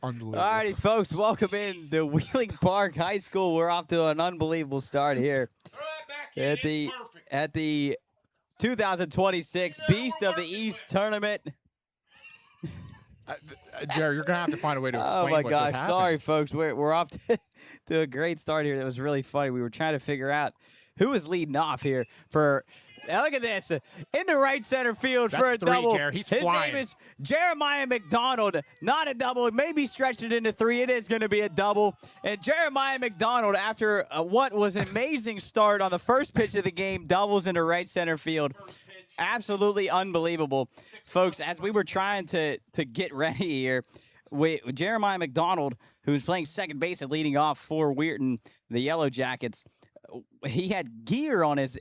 Unbelievable. All righty, folks, welcome in to Wheeling Park High School. We're off to an unbelievable start here at the 2026 Beast of the East tournament. Jerry, you're going to have to find a way to explain Oh, my what just gosh. happened. Sorry, folks. We're off to a great start here. That was really funny. We were trying to figure out who was leading off here for – look at this. In the right center field for a That's three, double. Jerry. He's His flying. name is Jeremiah McDonald. Not a double. Maybe stretched it into three. It is going to be a double. And Jeremiah McDonald, after what was an amazing start on the first pitch of the game, doubles into right center field. Absolutely unbelievable. Folks, as we were trying to get ready here, Jeremiah McDonald, who's playing second base and leading off for Weirton, the Yellow Jackets, he had gear on his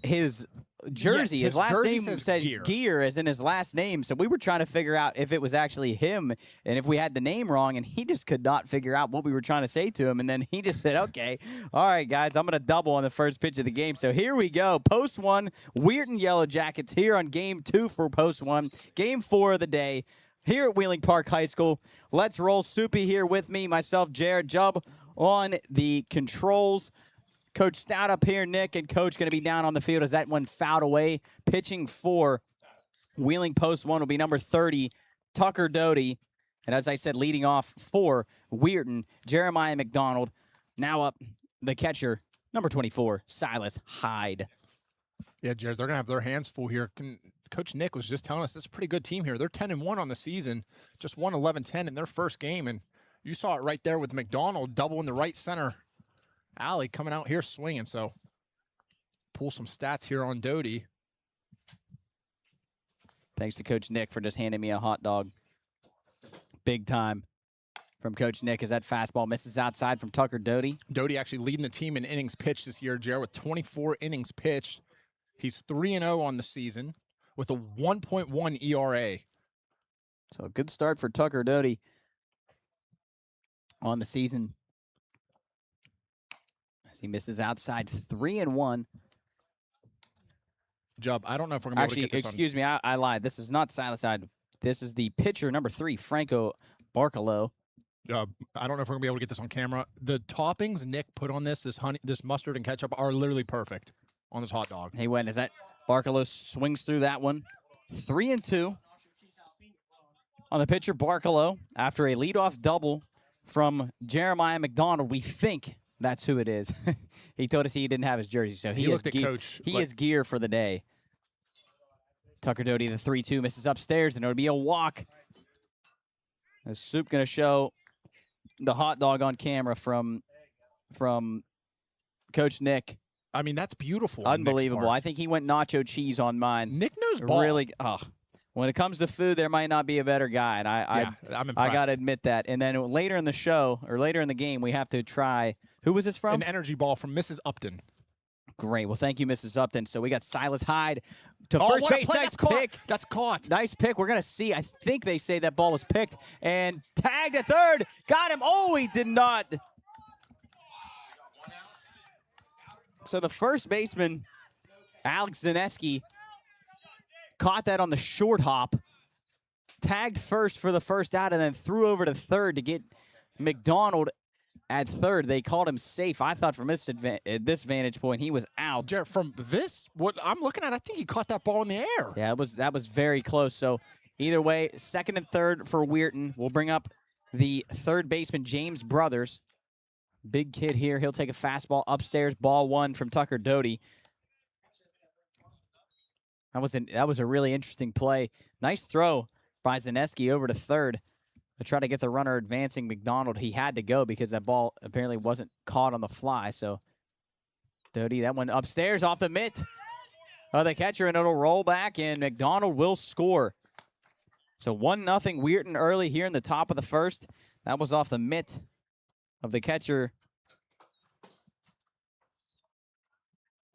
jersey. Yes, his last jersey name says said gear. gear as in his last name. So we were trying to figure out if it was actually him and if we had the name wrong, and he just could not figure out what we were trying to say to him. And then he just said, okay, all right, guys, I'm going to double on the first pitch of the game. So here we go. Post 1, Weirton Yellow Jackets here on Game 2 for Post 1. Game 4 of the day here at Wheeling Park High School. Let's roll. Soupy here with me, myself, Jared Jubb on the controls. Coach Stout up here, Nick, and Coach going to be down on the field as that one fouled away. Pitching for Wheeling Post 1 will be number 30, Tucker Doty. And as I said, leading off for Weirton, Jeremiah McDonald. Now up the catcher, number 24, Silas Hyde. Yeah, Jared, they're going to have their hands full here. Coach Nick was just telling us this is a pretty good team here. They're 10-1 on the season, just won 11-10 in their first game. And you saw it right there with McDonald double in the right center alley, coming out here swinging. So pull some stats here on Doty. Thanks to Coach Nick for just handing me a hot dog. Big time from Coach Nick as that fastball misses outside from Tucker Doty. Doty actually leading the team in innings pitched this year, Jared, with 24 innings pitched. He's 3-0 on the season with a 1.1 ERA. So a good start for Tucker Doty on the season. As he misses outside 3-1. Jubb, I don't know if we're going to be able to get this excuse me, I lied. This is not Silas Hyde. This is the pitcher, number 3, Franco Barcalo. I don't know if we're going to be able to get this on camera. The toppings Nick put on this mustard and ketchup are literally perfect on this hot dog. He went. Is that Barcalo swings through that one? 3-2 on the pitcher, Barcalo, after a leadoff double from Jeremiah McDonald. We think that's who it is. He told us he didn't have his jersey, so he looked at Coach. He is gear for the day. Tucker Doty, the 3-2, misses upstairs, and it'll be a walk. Is Soup going to show the hot dog on camera from Coach Nick? I mean, that's beautiful. Unbelievable. I think he went nacho cheese on mine. Nick knows ball. Really, when it comes to food, there might not be a better guy, and I'm impressed. I got to admit that. And then later in the show, or later in the game, we have to try. Who was this from? An energy ball from Mrs. Upton. Great. Well, thank you, Mrs. Upton. So we got Silas Hyde to first base. Nice pick. That's caught. Nice pick. We're going to see. I think they say that ball was picked and tagged at third. Got him. Oh, he did not. So the first baseman, Alex Zaneski, caught that on the short hop, tagged first for the first out, and then threw over to third to get McDonald at third. They called him safe. I thought from this vantage point, he was out. Jared, from this, what I'm looking at, I think he caught that ball in the air. Yeah, that was very close. So either way, second and third for Weirton. We'll bring up the third baseman, James Brothers. Big kid here. He'll take a fastball upstairs. Ball 1 from Tucker Doty. That was a really interesting play. Nice throw by Zaneski over to third to try to get the runner advancing McDonald. He had to go because that ball apparently wasn't caught on the fly. So Doty, that one upstairs off the mitt of the catcher, and it'll roll back, and McDonald will score. So 1-0 Weirton early here in the top of the first. That was off the mitt of the catcher,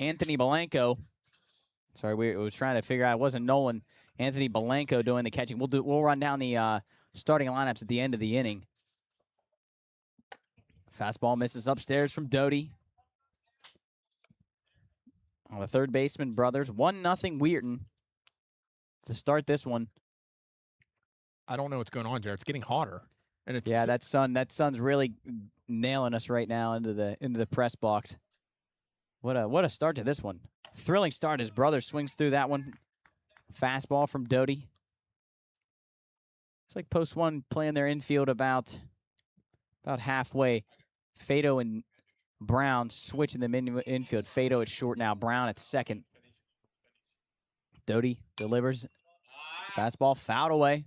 Anthony Belanco. Sorry, we was trying to figure out. It wasn't Nolan. Anthony Belanco doing the catching. We'll run down the starting lineups at the end of the inning. Fastball misses upstairs from Doty. On the third baseman, Brothers. 1-0 Weirton to start this one. I don't know what's going on, Jared. It's getting hotter. And it's Yeah, that sun's really nailing us right now into the press box. What a start to this one. Thrilling start. His brother swings through that one. Fastball from Doty. It's like post one playing their infield about halfway. Fado and Brown switching them in infield. Fado at short now. Brown at second. Doty delivers. Fastball fouled away.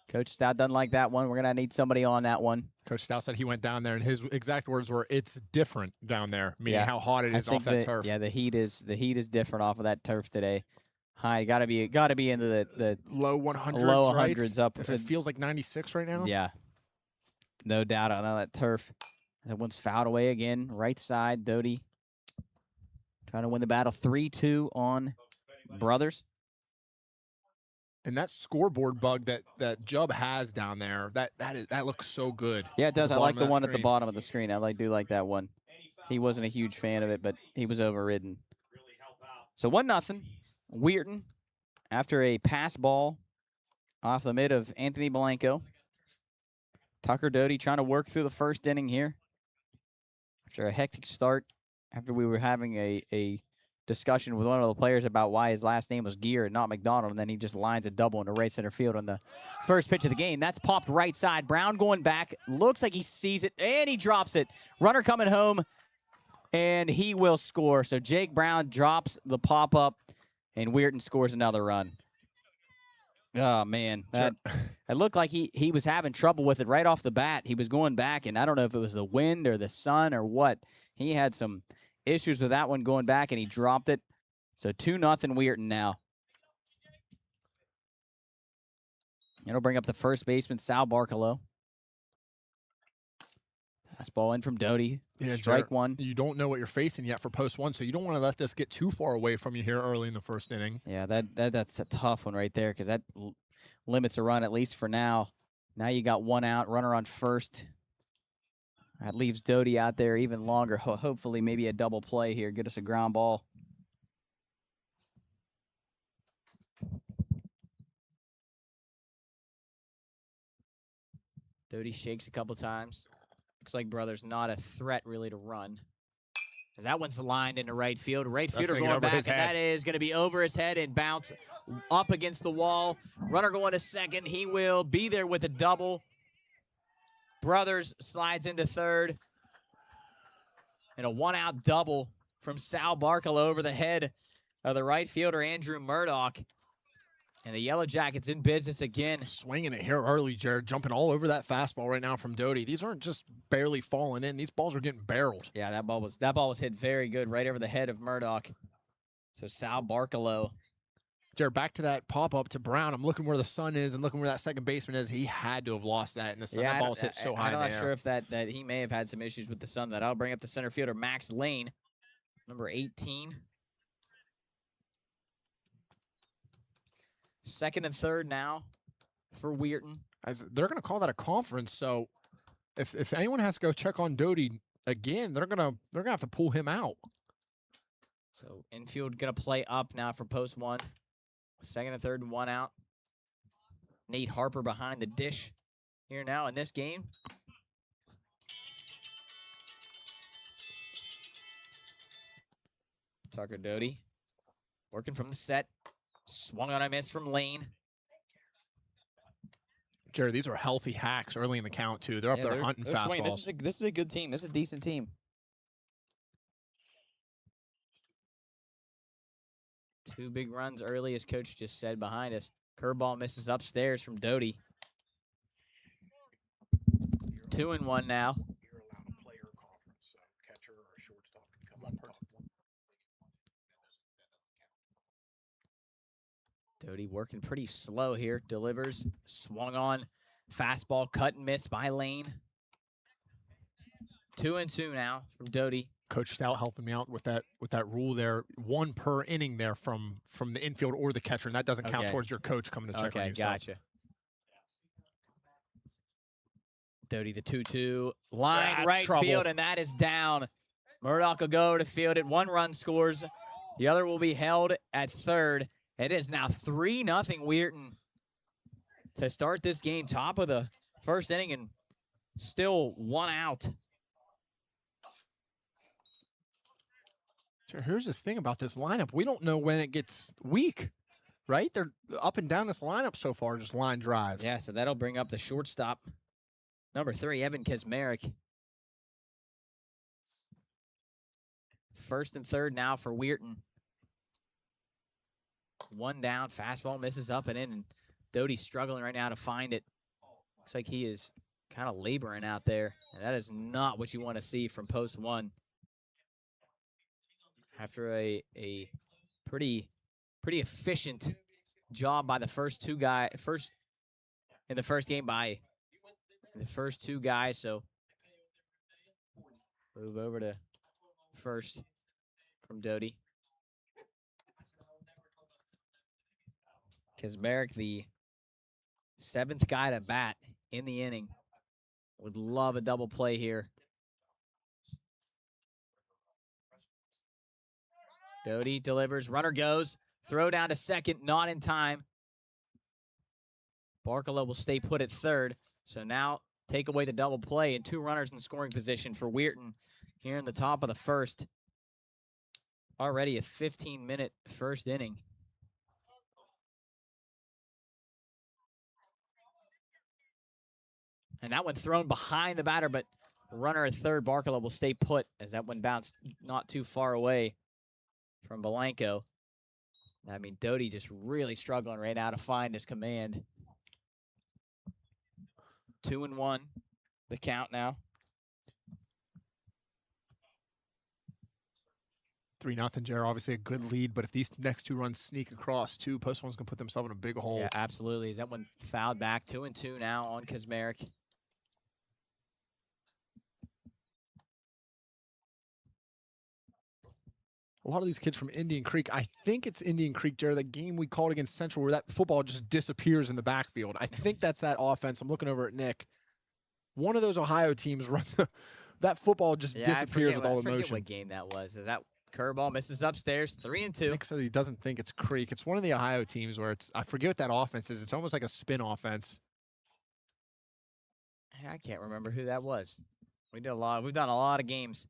Coach Stout doesn't like that one. We're going to need somebody on that one. Coach Stout said he went down there, and his exact words were, "It's different down there," meaning how hot it is off that turf. Yeah, the heat is different off of that turf today. High, got to be into the low 100s, low right? hundreds up. If it feels like 96 right now. Yeah, no doubt on that turf. That one's fouled away again. Right side, Doty trying to win the battle. 3-2 on Brothers. And that scoreboard bug that Jubb has down there, that looks so good. Yeah, it does. I like the one at the screen. bottom of the screen. I do like that one. He wasn't a huge fan of it, but he was overridden. So 1-0. Weirton, after a pass ball off the mid of Anthony Blanco. Tucker Doty trying to work through the first inning here. After a hectic start, after we were having a discussion with one of the players about why his last name was Gear and not McDonald, and then he just lines a double into right center field on the first pitch of the game. That's popped right side. Brown going back. Looks like he sees it, and he drops it. Runner coming home, and he will score. So Jake Brown drops the pop-up, and Weirton scores another run. Oh, man. It looked like he was having trouble with it right off the bat. He was going back, and I don't know if it was the wind or the sun or what. He had some issues with that one going back, and he dropped it. So 2-0 Weirton now. It'll bring up the first baseman, Sal Barcalo. Fastball in from Doty. Yeah, Strike one. You don't know what you're facing yet for post one, so you don't want to let this get too far away from you here early in the first inning. Yeah, that's a tough one right there because that limits a run, at least for now. Now you got one out, runner on first. That leaves Doty out there even longer. Hopefully maybe a double play here. Get us a ground ball. Doty shakes a couple times. Looks like Brother's not a threat really to run. As that one's lined into right field. Right fielder going back, and that is going to be over his head and bounce up against the wall. Runner going to second. He will be there with a double. Brothers slides into third. And a one-out double from Sal Barcalo over the head of the right fielder, Andrew Murdoch. And the Yellow Jackets in business again. Swinging it here early, Jared. Jumping all over that fastball right now from Doty. These aren't just barely falling in. These balls are getting barreled. Yeah, that ball was hit very good right over the head of Murdoch. So Sal Barcalo. Jared, back to that pop-up to Brown. I'm looking where the sun is and looking where that second baseman is. He had to have lost that, and the sun, that ball was hit so high in the air. I'm not sure if that he may have had some issues with the sun. That I'll bring up the center fielder, Max Lane, number 18. Second and third now for Weirton. They're going to call that a conference, so if anyone has to go check on Doty again, they're gonna have to pull him out. So infield going to play up now for post one. Second and third and one out. Nate Harper behind the dish here now in this game. Tucker Doty working from the set. Swung on a miss from Lane. Jared, these are healthy hacks early in the count, too. They're up there hunting fastballs. Swinging. This is a good team. This is a decent team. 2 big runs early, as Coach just said, behind us. Curveball misses upstairs from Doty. 2-1 now. You're allowed a player conference, so catcher or shortstop can come on. Doty working pretty slow here. Delivers. Swung on. Fastball cut and miss by Lane. 2-2 now from Doty. Coach Stout helping me out with that rule there. 1 per inning there from the infield or the catcher, and that doesn't count towards your coach coming to check on you. Okay, gotcha. Doty the 2-2. Line right field, and that is down. Murdoch will go to field it. 1 run scores. The other will be held at third. It is now 3-0 Weirton to start this game. Top of the first inning, and Still 1 out. Sure, here's this thing about this lineup. We don't know when it gets weak, right? They're up and down this lineup so far, just line drives. Yeah, so that'll bring up the shortstop. Number 3, Evan Kaczmarek. First and third now for Weirton. 1 down, fastball misses up and in, and Doty's struggling right now to find it. Looks like he is kind of laboring out there, and that is not what you want to see from post 1. After a pretty efficient job by the first two guys, in the first game by the first 2 guys, so move over to first from Doty. Kaczmarek, the 7th guy to bat in the inning. Would love a double play here. Doty delivers, runner goes, throw down to second, not in time. Barkalow will stay put at third. So now take away the double play and 2 runners in scoring position for Weirton here in the top of the first. Already a 15-minute first inning. And that one thrown behind the batter, but runner at third, Barkalow will stay put as that one bounced not too far away from Belanco. I mean, Doty just really struggling right now to find his command. 2-1, the count now. 3-0, Jared. Obviously a good lead, but if these next 2 runs sneak across, post one's going to put themselves in a big hole. Yeah, absolutely. Is that one fouled back? 2-2 now on Kaczmarek. A lot of these kids from Indian Creek, I think it's Indian Creek, Jared, that game we called against Central where that football just disappears in the backfield. I think that's that offense. I'm looking over at Nick. One of those Ohio teams run that football just disappears with all the motion. I forget what game that was. Is that curveball misses upstairs, 3-2. Nick said he doesn't think it's Creek. It's one of the Ohio teams where it's, I forget what that offense is. It's almost like a spin offense. I can't remember who that was. We've done a lot of games.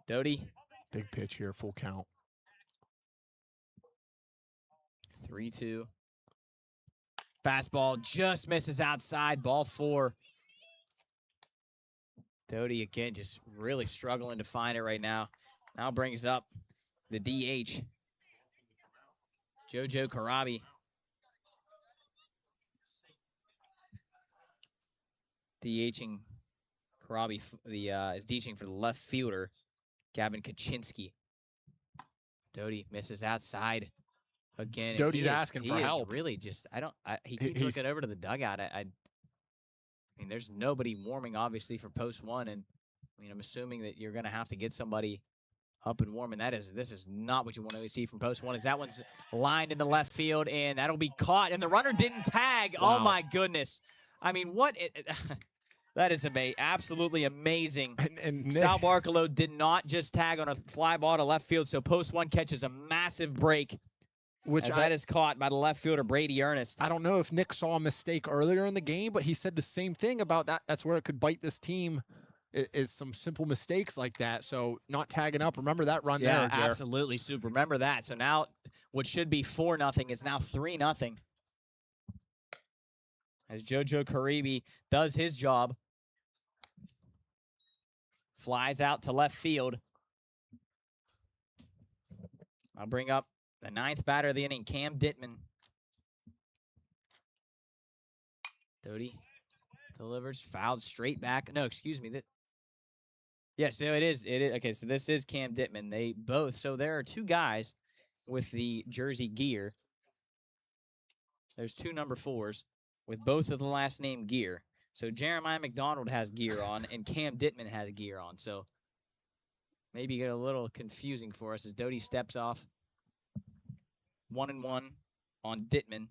Doty. Big pitch here, full count. 3-2. Fastball just misses outside, ball 4. Doty again just really struggling to find it right now. Now brings up the DH. JoJo Karabi. DHing Karabi is DHing for the left fielder, Gavin Kaczynski. Doty misses outside again. Doty's asking for help. He is really just, he keeps looking over to the dugout. I mean, there's nobody warming, obviously, for post 1, and I mean, I'm assuming that you're going to have to get somebody up and warm, and this is not what you want to see from post 1. Is that one's lined in the left field, and that'll be caught, and the runner didn't tag. Wow. Oh my goodness! I mean, that is absolutely amazing. And Sal Barkalow did not just tag on a fly ball to left field, so post 1 catches a massive break. That is caught by the left fielder, Brady Ernest. I don't know if Nick saw a mistake earlier in the game, but he said the same thing about that. That's where it could bite this team, is some simple mistakes like that. So not tagging up. Remember that run there, Jared. Absolutely, Soup. Remember that. So now what should be 4-0 is now 3-0. As JoJo Karibi does his job. Flies out to left field. I'll bring up the 9th batter of the inning, Cam Dittman. Doty delivers, fouled straight back. No, excuse me. Yes, no, it is. Okay, so this is Cam Dittman. So there are 2 guys with the jersey gear. There's 2 number 4s with both of the last name gear. So Jeremiah McDonald has gear on, and Cam Dittman has gear on. So maybe get a little confusing for us as Doty steps off. 1-1 on Dittman.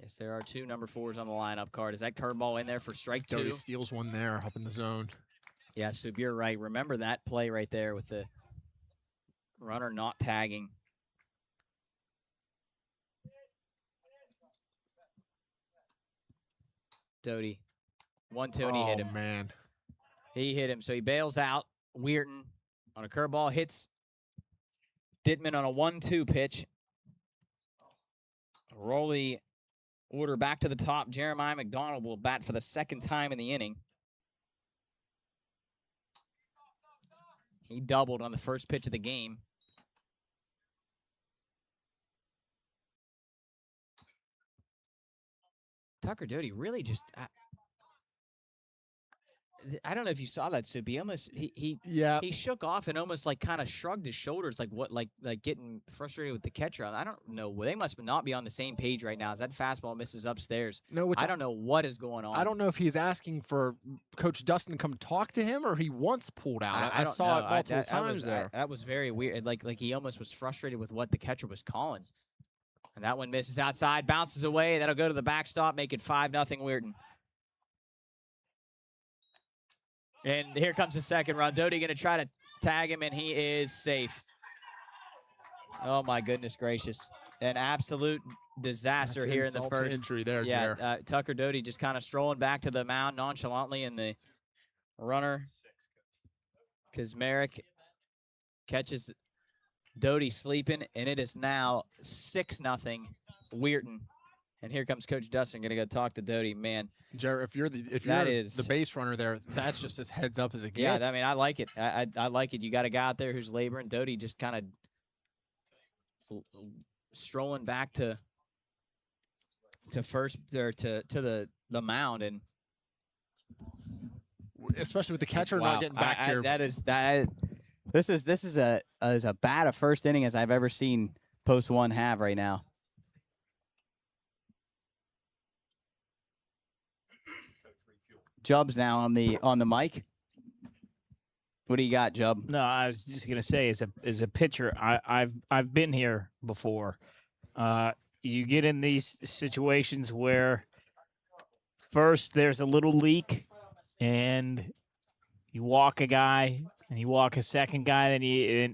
Yes, there are 2 number 4s on the lineup card. Is that curveball in there for strike 2? Doty steals one there up in the zone. Yeah, Soup, you're right. Remember that play right there with the runner not tagging. Doty. 1-2, and he hit him. Oh, man. He hit him, so he bails out. Weirton on a curveball hits Dittman on a 1-2 pitch. Rolly order back to the top. Jeremiah McDonald will bat for the second time in the inning. He doubled on the first pitch of the game. Tucker Doty really just... I don't know if you saw that, Soupy. He shook off and almost like kind of shrugged his shoulders, like what, like getting frustrated with the catcher. I don't know. They must not be on the same page right now. As that fastball misses upstairs. No, I don't know what is going on. I don't know if he's asking for Coach Dustin to come talk to him or he once pulled out. I saw it multiple times there. That was very weird. Like he almost was frustrated with what the catcher was calling. And that one misses outside, bounces away. That'll go to the backstop, make it 5-0 Weirton. And here comes the second run. Doty going to try to tag him, and he is safe. Oh, my goodness gracious. An absolute disaster here in the first. Injury there, yeah, Tucker Doty just kind of strolling back to the mound nonchalantly, and the runner, Kazmarek, catches Doty sleeping, and it is now 6-0 Weirton. And here comes Coach Dustin going to go talk to Doty. Man, Jared, if you're the base runner there, that's just as heads up as it gets. Yeah, I mean, I like it. I like it. You got a guy out there who's laboring. Doty just kind of strolling back to first or to the mound, and especially with the catcher not getting back here. This is as bad a first inning as I've ever seen Post 1 have right now. Jubb's now on the mic. What do you got, Jubb? No, I was just gonna say, as a pitcher, I've been here before. You get in these situations where first there's a little leak, and you walk a guy, and you walk a second guy,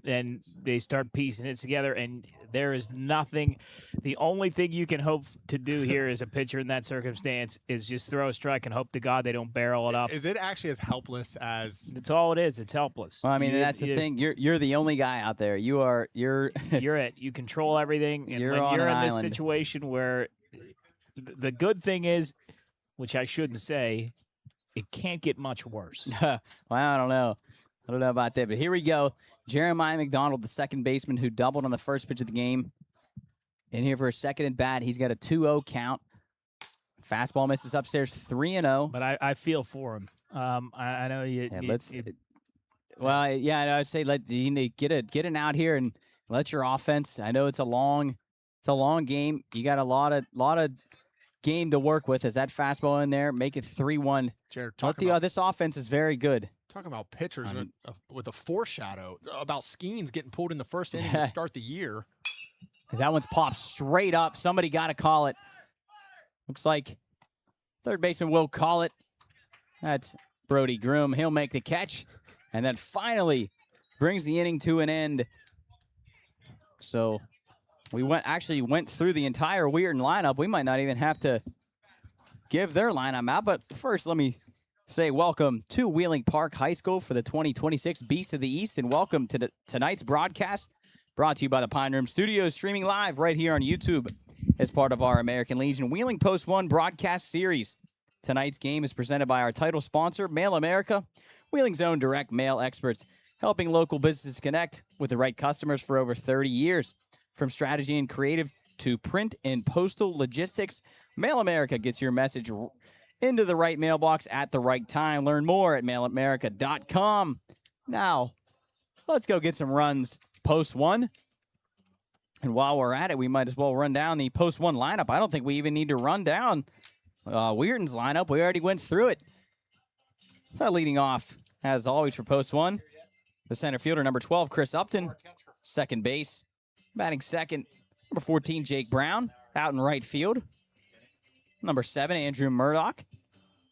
then they start piecing it together, and there is nothing. The only thing you can hope to do here as a pitcher in that circumstance is just throw a strike and hope to God they don't barrel it up. Is it actually as helpless as? That's all it is. It's helpless. Well, I mean, that's the thing. You're the only guy out there. You're you're it. You control everything. And you're when you're in island. This situation where the good thing is, which I shouldn't say, it can't get much worse. Well, I don't know. I don't know about that, but here we go. Jeremiah McDonald, the second baseman who doubled on the first pitch of the game. In here for a second at bat. He's got a 2-0 count. Fastball misses upstairs, 3-0. But I feel for him. I know you. Well, yeah, I'd say you need to get an out here and let your offense. I know it's a long game. You got a lot of game to work with. As that fastball in there, make it 3-1. Jared, this offense is very good. Talking about pitchers with a foreshadow about Skeens getting pulled in the first inning to start the year. That one's popped straight up. Somebody got to call it. Looks like third baseman will call it. That's Brody Groom. He'll make the catch. And then finally brings the inning to an end. So we went through the entire Weirton lineup. We might not even have to give their lineup out. But first, let me say welcome to Wheeling Park High School for the 2026 Beast of the East, and welcome to tonight's broadcast, brought to you by the Pine Room Studios, streaming live right here on YouTube as part of our American Legion Wheeling Post 1 broadcast series. Tonight's game is presented by our title sponsor, Mail America, Wheeling's own direct mail experts, helping local businesses connect with the right customers for over 30 years. From strategy and creative to print and postal logistics, Mail America gets your message into the right mailbox at the right time. Learn more at mailamerica.com. Now, let's go get some runs Post 1. And while we're at it, we might as well run down the Post 1 lineup. I don't think we even need to run down Weirton's lineup. We already went through it. So leading off, as always, for Post 1, the center fielder, number 12, Chris Upton. Second base, batting second, number 14, Jake Brown. Out in right field, number 7, Andrew Murdoch.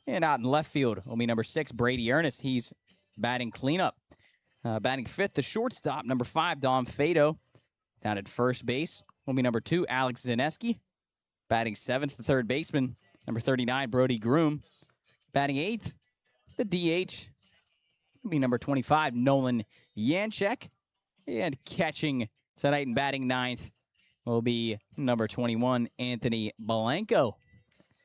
And out in left field will be number 6, Brady Ernest. He's batting cleanup. Batting fifth, the shortstop, number 5, Dom Fado. Down at first base will be number 2, Alex Zaneski. Batting seventh, the third baseman, Number 39, Brody Groom. Batting 8th, the DH will be number 25, Nolan Yanchek. And catching tonight and batting 9th will be number 21, Anthony Blanco.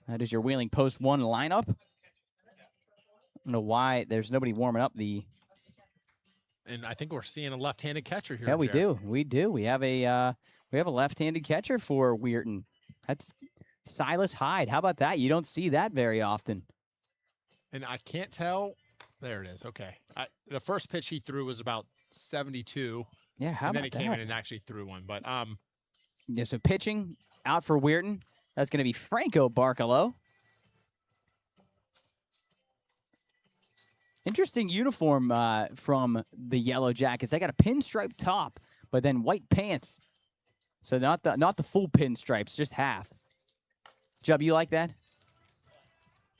That is your Wheeling Post 1 lineup. I don't know why there's nobody warming up the... And I think we're seeing a left-handed catcher here. Yeah, we Jared. do. We do. We have a left-handed catcher for Weirton. That's Silas Hyde. How about that? You don't see that very often. And I can't tell. There it is. Okay. The first pitch he threw was about 72. Yeah, how and then about he came that? in and actually threw one. But Yeah, so pitching out for Weirton. That's going to be Franco Barcalo. Interesting uniform from the Yellow Jackets. They got a pinstripe top, but then white pants. So not the full pinstripes, just half. Jub, you like that?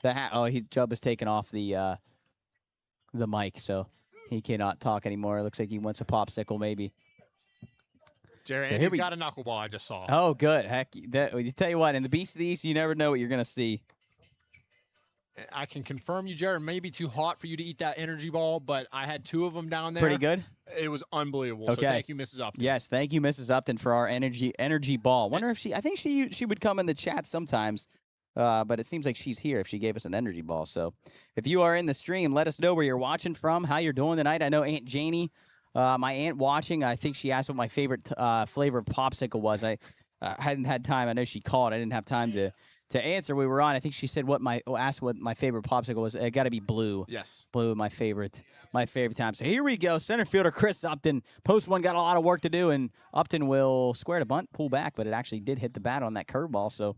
The hat. Oh, Jub has taken off the mic, so he cannot talk anymore. It looks like he wants a popsicle, maybe. Jerry, So and here he's got a knuckleball I just saw. Oh, good. Heck, you tell you what, in the Beast of the East, you never know what you're going to see. I can confirm you, Jared, maybe too hot for you to eat that energy ball, but I had 2 of them down there. Pretty good? It was unbelievable. Okay. So thank you, Mrs. Upton. Yes, thank you, Mrs. Upton, for our energy ball. Wonder if I think she would come in the chat sometimes, but it seems like she's here if she gave us an energy ball. So if you are in the stream, let us know where you're watching from, how you're doing tonight. I know Aunt Janie, my aunt watching, I think she asked what my favorite flavor of popsicle was. I hadn't had time. I know she called. I didn't have time to answer. We were on. I think she said asked what my favorite popsicle was. It got to be blue. Yes. Blue, my favorite time. So here we go. Center fielder Chris Upton. Post 1 got a lot of work to do, and Upton will square to bunt, pull back, but it actually did hit the bat on that curveball. So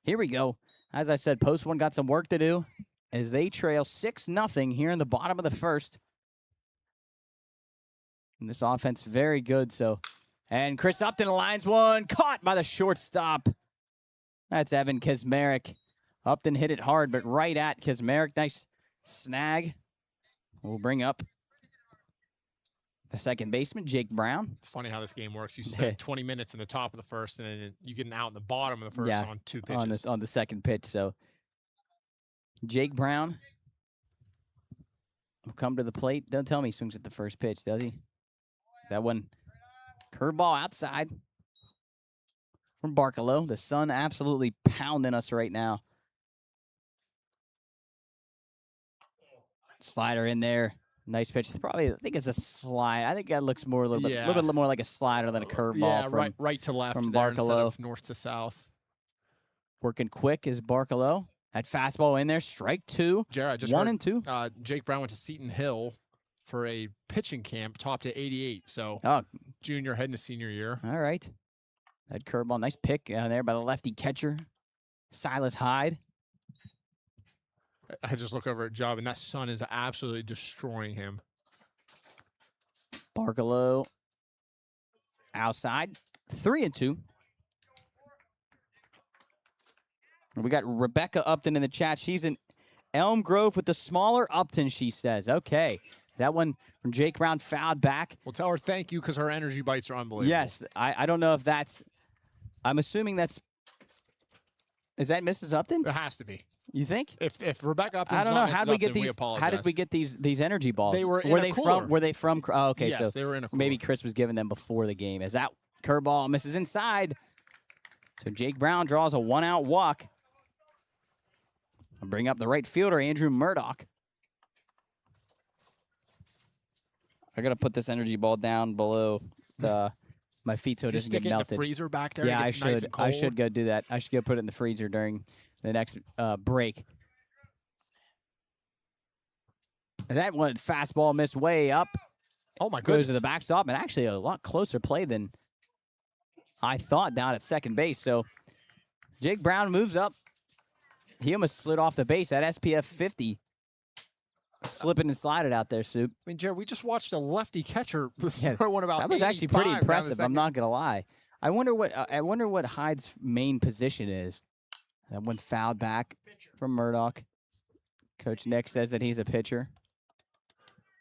here we go. As I said, Post 1 got some work to do as they trail 6-0 here in the bottom of the first. And this offense very good. And Chris Upton lines one, caught by the shortstop. That's Evan Kazmarek. Upton hit it hard, but right at Kazmarek. Nice snag. We'll bring up the second baseman, Jake Brown. It's funny how this game works. You spend 20 minutes in the top of the first, and then you get out in the bottom of the first on 2 pitches. On the second pitch. So Jake Brown will come to the plate. Don't tell me he swings at the first pitch, does he? That one, curveball outside from Barcalo. The sun absolutely pounding us right now. Slider in there. Nice pitch. I think it's a slide. I think that looks a little bit more like a slider than a curveball. Yeah, right to left from there instead Barcalo. of north to south. Working quick is Barcalo. That fastball in there. Strike 2. Jared, I just 1 heard, and 2. Jake Brown went to Seton Hill for a pitching camp, topped at 88. So junior heading to senior year. All right. That curveball. Nice pick there by the lefty catcher, Silas Hyde. I just look over at Job, and that sun is absolutely destroying him. Barcalo outside. 3 and 2. We got Rebecca Upton in the chat. She's in Elm Grove with the smaller Upton, she says. Okay. That one from Jake Brown fouled back. Well, tell her thank you because her energy bites are unbelievable. Yes. I don't know if that's... I'm assuming that's... Is that Mrs. Upton? It has to be. You think? If Rebecca Upton's I don't know. not How Mrs. did we get Upton, these? apologize. How did we get these energy balls? They were in were a they cooler. from? Were they from? Oh, okay, Yes, so they were in a cooler. maybe Chris was giving them before the game. As that curveball misses inside, so Jake Brown draws a 1-out walk. I'll bring up the right fielder, Andrew Murdoch. I gotta put this energy ball down below my feet so it doesn't get stick it in melted. the freezer back there. Yeah, it I gets nice should. and cold. I should go do that. I should go put it in the freezer during the next break. That one fastball missed way up. Oh my Goes goodness. to the backstop, and actually a lot closer play than I thought down at second base. So Jake Brown moves up. He almost slid off the base. That SPF 50 slipping and sliding out there, Soup. I mean, Jared, we just watched a lefty catcher Yeah, throw one about That was actually pretty 85 down the impressive. I'm second. not gonna lie. I wonder what Hyde's main position is. That one fouled back from Murdoch. Coach Nick says that he's a pitcher.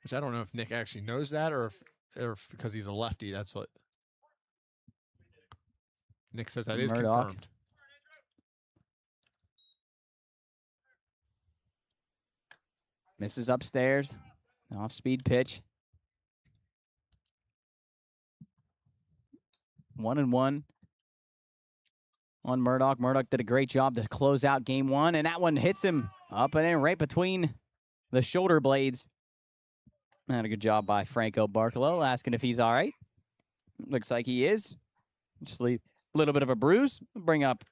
Which I don't know if Nick actually knows that or if because he's a lefty, that's what Nick says that is Murdoch. confirmed. Misses upstairs. Off-speed pitch. 1-1 on Murdoch. Murdoch did a great job to close out game one, and that one hits him up and in right between the shoulder blades. And a good job by Franco Barcolo, asking if he's all right. Looks like he is. Just a little bit of a bruise. Bring up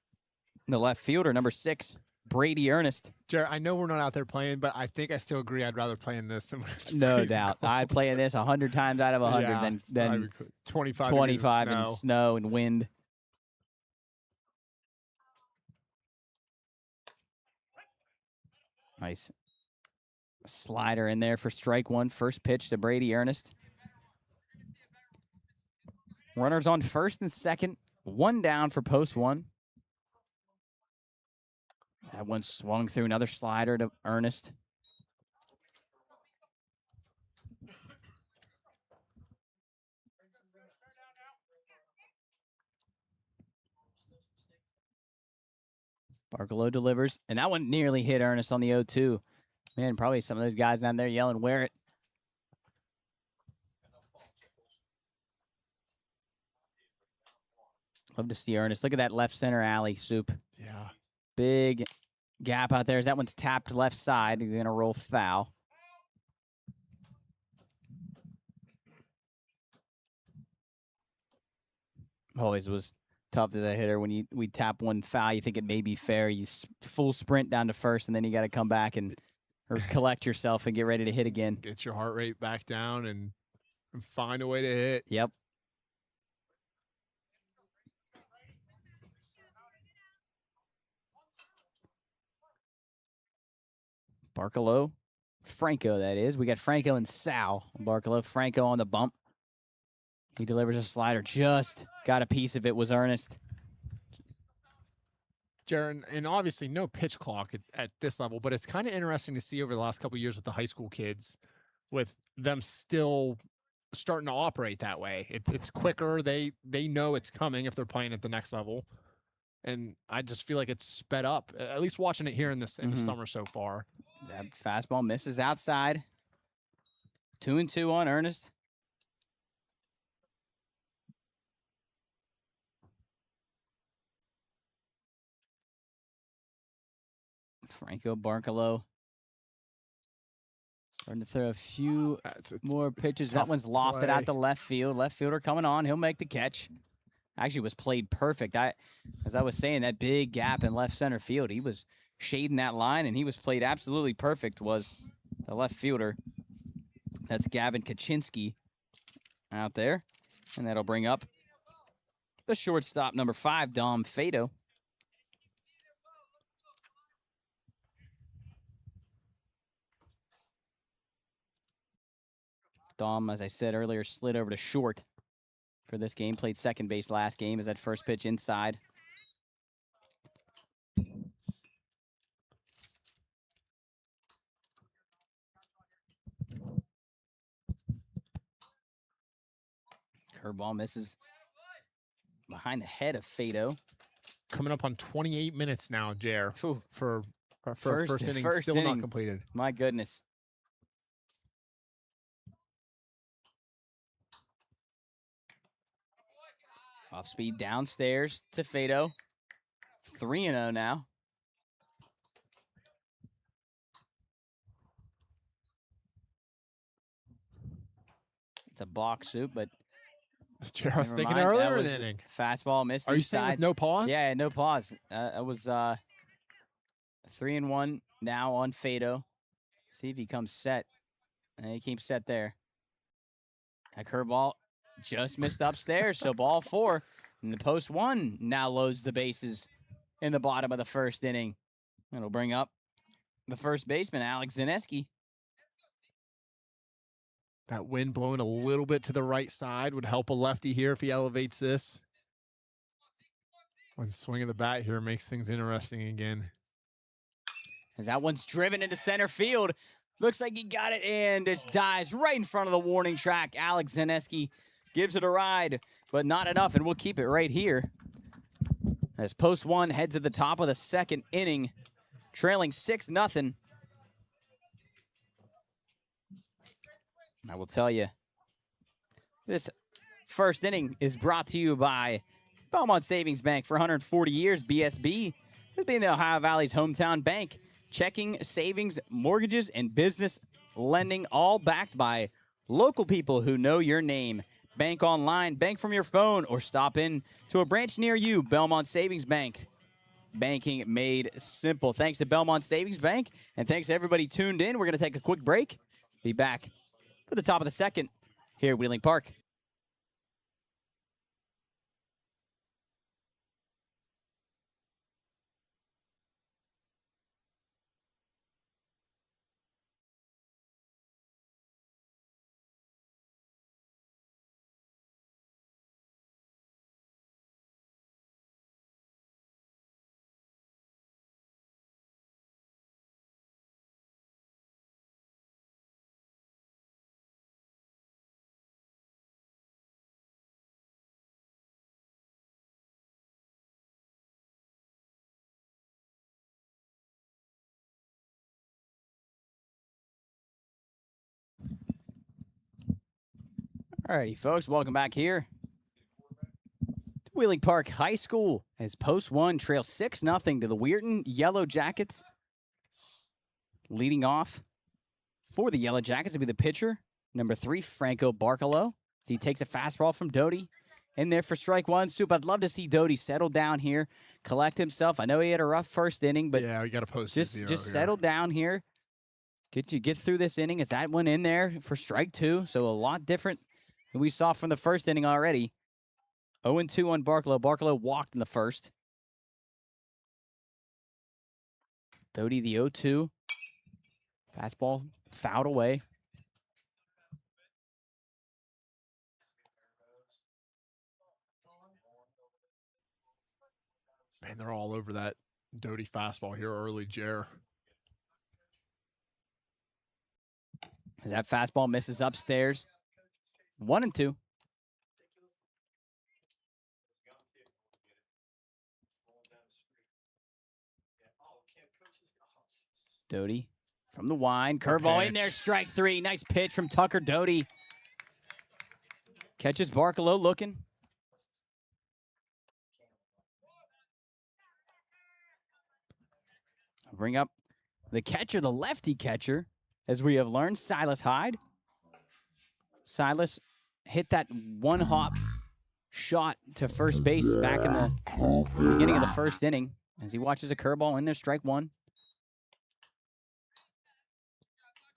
the left fielder, number 6, Brady Ernest. Jared, I know we're not out there playing, but I think I still agree I'd rather play in this than when it's No freezing doubt. cold. I'd play in this 100 times out of 100 Yeah, than 25 25 degrees in of snow and wind. Nice slider in there for strike one. First pitch to Brady Ernest. Runners on first and second. 1 down for post one. That one swung through, another slider to Ernest. Barcolo delivers, and that one nearly hit Ernest on the 0-2. Man, probably some of those guys down there yelling, "Wear it." Love to see Ernest. Look at that left center alley, Soup. Yeah. Big gap out there. As that one's tapped left side. You're going to roll foul. Always was tough as a hitter when we tap one foul. You think it may be fair. You full sprint down to first, and then you got to come back and or collect yourself and get ready to hit again. Get your heart rate back down and find a way to hit. Yep. Barcolo, Franco, that is. We got Franco and Sal. Barcolo, Franco on the bump. He delivers a slider. Just got a piece of it, was Ernest. Jaron, and obviously no pitch clock at this level, but it's kind of interesting to see over the last couple of years with the high school kids, with them still starting to operate that way. It's quicker. They know it's coming if they're playing at the next level. And I just feel like it's sped up, at least watching it here in the summer so far. That fastball misses outside. 2-2 on Ernest. Franco Barcolo starting to throw a few more pitches. That one's lofted out to left field. Left fielder coming on. He'll make the catch. Actually was played perfect. As I was saying, that big gap in left center field, he was shading that line, and he was played absolutely perfect, was the left fielder. That's Gavin Kaczynski out there. And that'll bring up the shortstop, number 5, Dom Fado. Dom, as I said earlier, slid over to short for this game. Played second base last game as that first pitch inside. Curveball misses behind the head of Fado. Coming up on 28 minutes now, Jer, for first inning first still inning. not completed. My goodness. Off speed downstairs to Fado. 3-0 now. It's a box Soup, but Jer, I was never thinking mind. earlier That in was the inning. Fastball missed Are you saying inside. with no pause? Yeah, no pause. It was 3-1 now on Fado. See if he comes set. And he came set there. That curveball just missed upstairs, so ball 4. And the post 1 now loads the bases in the bottom of the first inning. It'll bring up the first baseman, Alex Zaneski. That wind blowing a little bit to the right side would help a lefty here if he elevates this. One swing of the bat here makes things interesting again. As that one's driven into center field. Looks like he got it, and it dies right in front of the warning track. Alex Zaneski gives it a ride, but not enough, and we'll keep it right here. As post 1 heads to the top of the second inning, trailing 6-0. I will tell you, this first inning is brought to you by Belmont Savings Bank. For 140 years, BSB has been the Ohio Valley's hometown bank. Checking, savings, mortgages, and business lending, all backed by local people who know your name. Bank online, bank from your phone, or stop in to a branch near you. Belmont Savings Bank. Banking made simple. Thanks to Belmont Savings Bank, and thanks to everybody tuned in. We're going to take a quick break. Be back for the top of the second here at Wheeling Park. Alrighty, folks, welcome back here to Wheeling Park High School as Post 1 trails 6-0 to the Weirton Yellow Jackets. Leading off for the Yellow Jackets will be the pitcher, number 3, Franco Barcalo. So he takes a fastball from Doty in there for strike one. Soup, I'd love to see Doty settle down here, collect himself. I know he had a rough first inning, but yeah, we got to post just here. settle down here. Get through this inning. Is that one in there for strike 2? So a lot different than we saw from the first inning already. 0-2 on Barcalo. Barcalo walked in the first. Doty the 0-2. Fastball fouled away. Man, they're all over that Doty fastball here early, Jer. As that fastball misses upstairs. 1-2. Doty from the wind. Curveball in there. Strike 3. Nice pitch from Tucker Doty. Catches Barcalo looking. I'll bring up the catcher, the lefty catcher, as we have learned, Silas Hyde. Silas hit that one-hop shot to first base back in the beginning of the first inning as he watches a curveball in there, strike 1.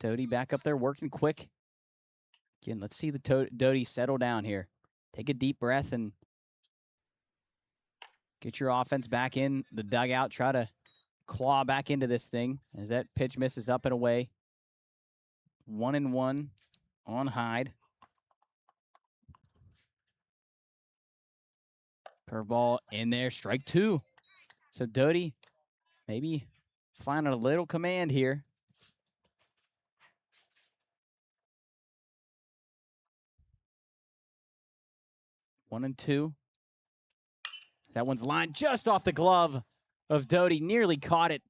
Doty back up there working quick. Again, let's see the Doty settle down here. Take a deep breath and get your offense back in the dugout. Try to claw back into this thing as that pitch misses up and away. 1-1 on Hyde. Curveball in there, strike 2. So Doty maybe finding a little command here. One and two. That one's lined just off the glove of Doty. Nearly caught it.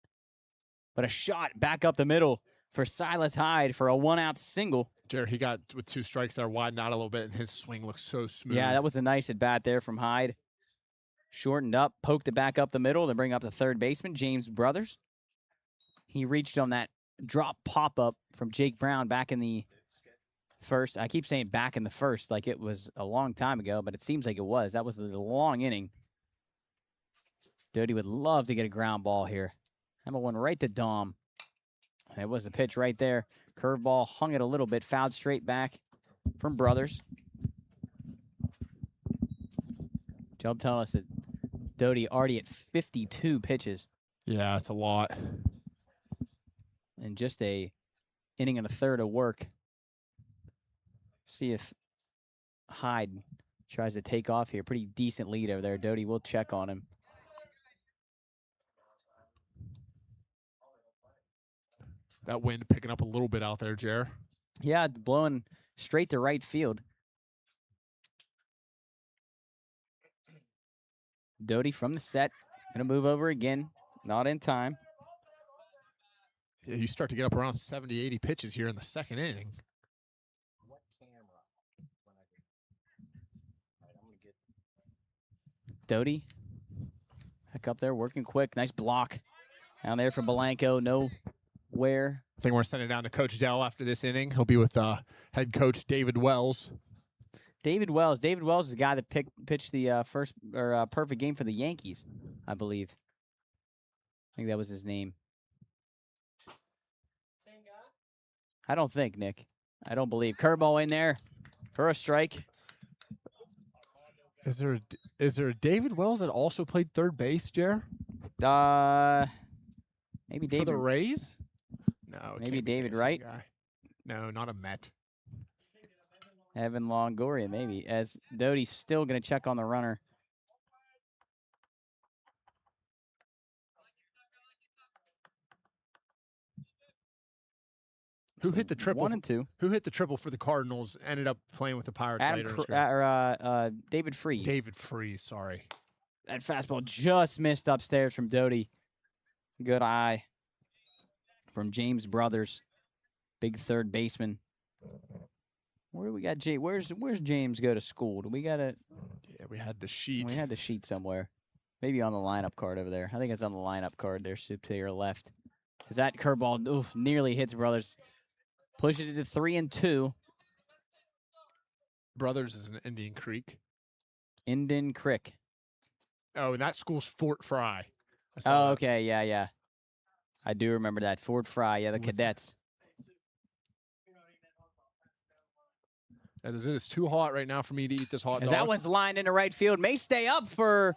But a shot back up the middle for Silas Hyde for a 1-out single. Jared, he got with 2 strikes there, widened out a little bit, and his swing looks so smooth. Yeah, that was a nice at-bat there from Hyde. Shortened up, poked it back up the middle, then bring up the third baseman, James Brothers. He reached on that drop pop-up from Jake Brown back in the first. I keep saying back in the first like it was a long time ago, but it seems like it was. That was the long inning. Doty would love to get a ground ball here. How about one right to Dom? It was the pitch right there. Curveball hung it a little bit, fouled straight back from Brothers. Job telling us that Doty already at 52 pitches. Yeah, that's a lot. And just a inning and a third of work. See if Hyde tries to take off here. Pretty decent lead over there. Doty will check on him. That wind picking up a little bit out there, Jer. Yeah, blowing straight to right field. Doty from the set. Gonna move over again. Not in time. Yeah, you start to get up around 70, 80 pitches here in the second inning. Doty back up there, working quick. Nice block down there from Belanco. Nowhere. I think we're sending it down to Coach Dell after this inning. He'll be with head coach David Wells. David Wells. David Wells is the guy that pitched the first or perfect game for the Yankees, I believe. I think that was his name. Same guy? I don't think, Nick. I don't believe. Curveball in there for a strike. Is there a David Wells that also played third base, Jer? Maybe For David. the Rays? No. it Maybe can't be David the same Wright? guy. No, not a Met. Evan Longoria, maybe. As Doty's still going to check on the runner. Who hit the triple? 1 and 2. Who hit the triple for the Cardinals? Ended up playing with the Pirates later. in his career? David Freese. David Freese. Sorry. That fastball just missed upstairs from Doty. Good eye from James Brothers, big third baseman. Where do we got Jay? Where's James go to school? Do we got a? Yeah, we had the sheet. We had the sheet somewhere. Maybe on the lineup card over there. I think it's on the lineup card there, to your left. Is that curveball nearly hits Brothers? Pushes it to 3 and 2. Brothers is in Indian Creek. Indian Crick. Oh, and that school's Fort Fry. I saw Oh, that. okay, yeah. I do remember that. Fort Fry, yeah, the cadets. That is it. It's too hot right now for me to eat this hot As dog. that one's lined into right field. May stay up for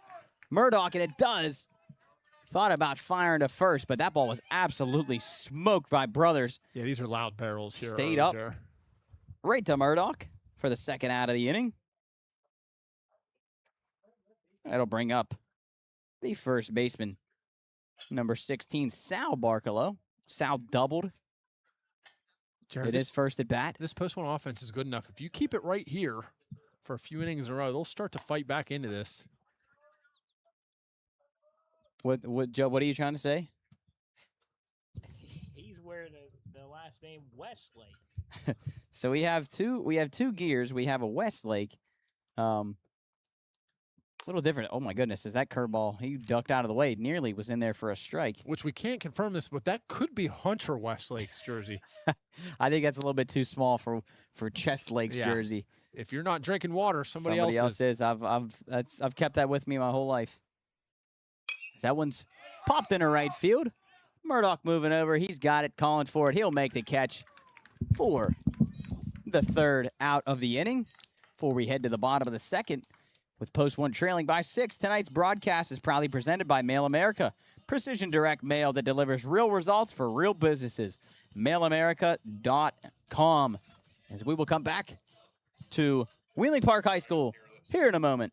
Murdoch, and it does. Thought about firing to first, but that ball was absolutely smoked by Brothers. Yeah, these are loud barrels here. Stayed over up. there. Right to Murdoch for the second out of the inning. That'll bring up the first baseman, number 16, Sal Barcelo. Sal doubled. Jared, It is first at bat. This post one offense is good enough. If you keep it right here for a few innings in a row, they'll start to fight back into this. What, Joe? What are you trying to say? He's wearing the last name Westlake. So we have two gears. We have a Westlake. Little different. Oh my goodness, is that curveball? He ducked out of the way. Nearly was in there for a strike. Which we can't confirm this, but that could be Hunter Westlake's jersey. I think that's a little bit too small for Chestlake's Yeah. jersey. If you're not drinking water, somebody else is. I've kept that with me my whole life. That one's popped into right field. Murdoch moving over. He's got it, calling for it. He'll make the catch for the third out of the inning. Before we head to the bottom of the second, with Post 1 trailing by 6, tonight's broadcast is proudly presented by Mail America. Precision direct mail that delivers real results for real businesses. MailAmerica.com. As we will come back to Wheeling Park High School here in a moment.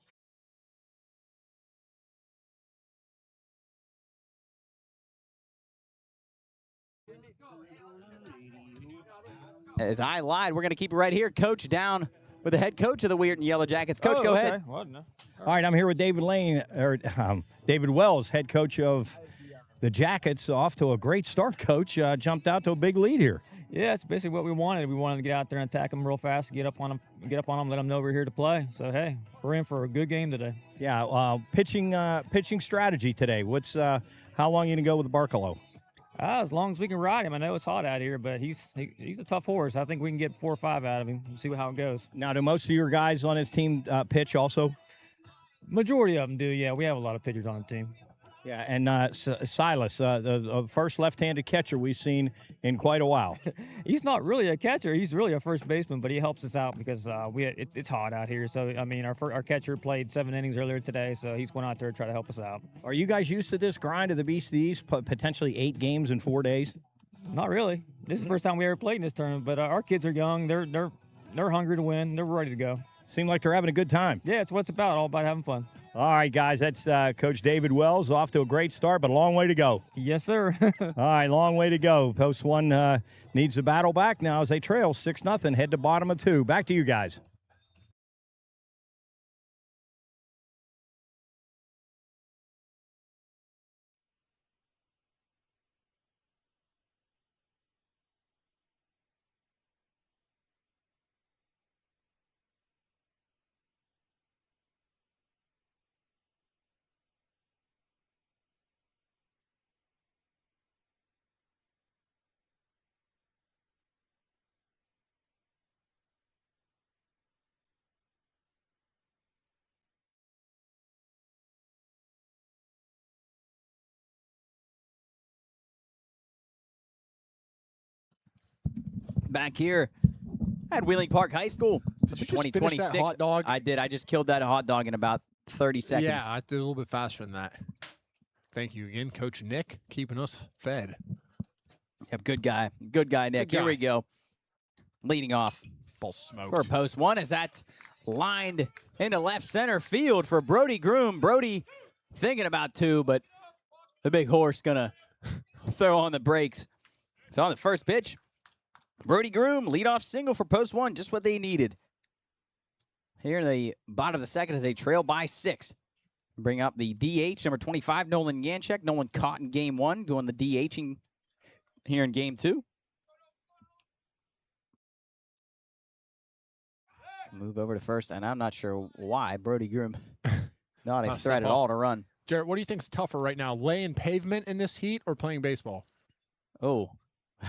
As I lied, we're going to keep it right here. Coach down with the head coach of the Weirton Yellow Jackets. Coach, go ahead. Well, no. All right, I'm here with David David Wells, head coach of the Jackets. Off to a great start, Coach. Jumped out to a big lead here. Yeah, it's basically what we wanted. We wanted to get out there and attack them real fast, get up on them, let them know we're here to play. So hey, we're in for a good game today. Yeah, pitching strategy today. What's how long are you gonna go with Barcelo? As long as we can ride him. I know it's hot out here, but he's a tough horse. I think we can get 4 or 5 out of him. We'll see how it goes. Now, do most of your guys on his team pitch also? Majority of them do. Yeah, we have a lot of pitchers on the team. Yeah, and Silas, the first left-handed catcher we've seen in quite a while. He's not really a catcher. He's really a first baseman, but he helps us out because it's hot out here. So, I mean, our catcher played 7 innings earlier today, so he's going out there to try to help us out. Are you guys used to this grind of the Beast of the East, potentially 8 games in 4 days? Not really. This is the first time we ever played in this tournament, but our kids are young. They're hungry to win. They're ready to go. Seem like they're having a good time. Yeah, it's what it's about, all about having fun. All right, guys, that's Coach David Wells, off to a great start, but a long way to go. Yes, sir. All right, long way to go. Post 1 needs the battle back now as they trail 6-0, head to bottom of 2. Back to you guys. back here at Wheeling Park High School. Did you just finish that 2026. hot dog? I did. I just killed that hot dog in about 30 seconds. Yeah, I did a little bit faster than that. Thank you again, Coach Nick, keeping us fed. Yep, good guy. Good guy, Nick. Good Here guy. we go. Leading off Ball smoked. for post one as that's lined into left center field for Brody Groom. Brody thinking about two, but the big horse gonna throw on the brakes. So on the first pitch, Brody Groom, leadoff single for post one, just what they needed. Here in the bottom of the second as they trail by 6. Bring up the DH, number 25, Nolan Yanchek. Nolan caught in game 1, going the DHing here in game 2. Move over to first, and I'm not sure why. Brody Groom not a Must threat step at up. all to run. Jarrett, what do you think's tougher right now, laying pavement in this heat or playing baseball? Oh,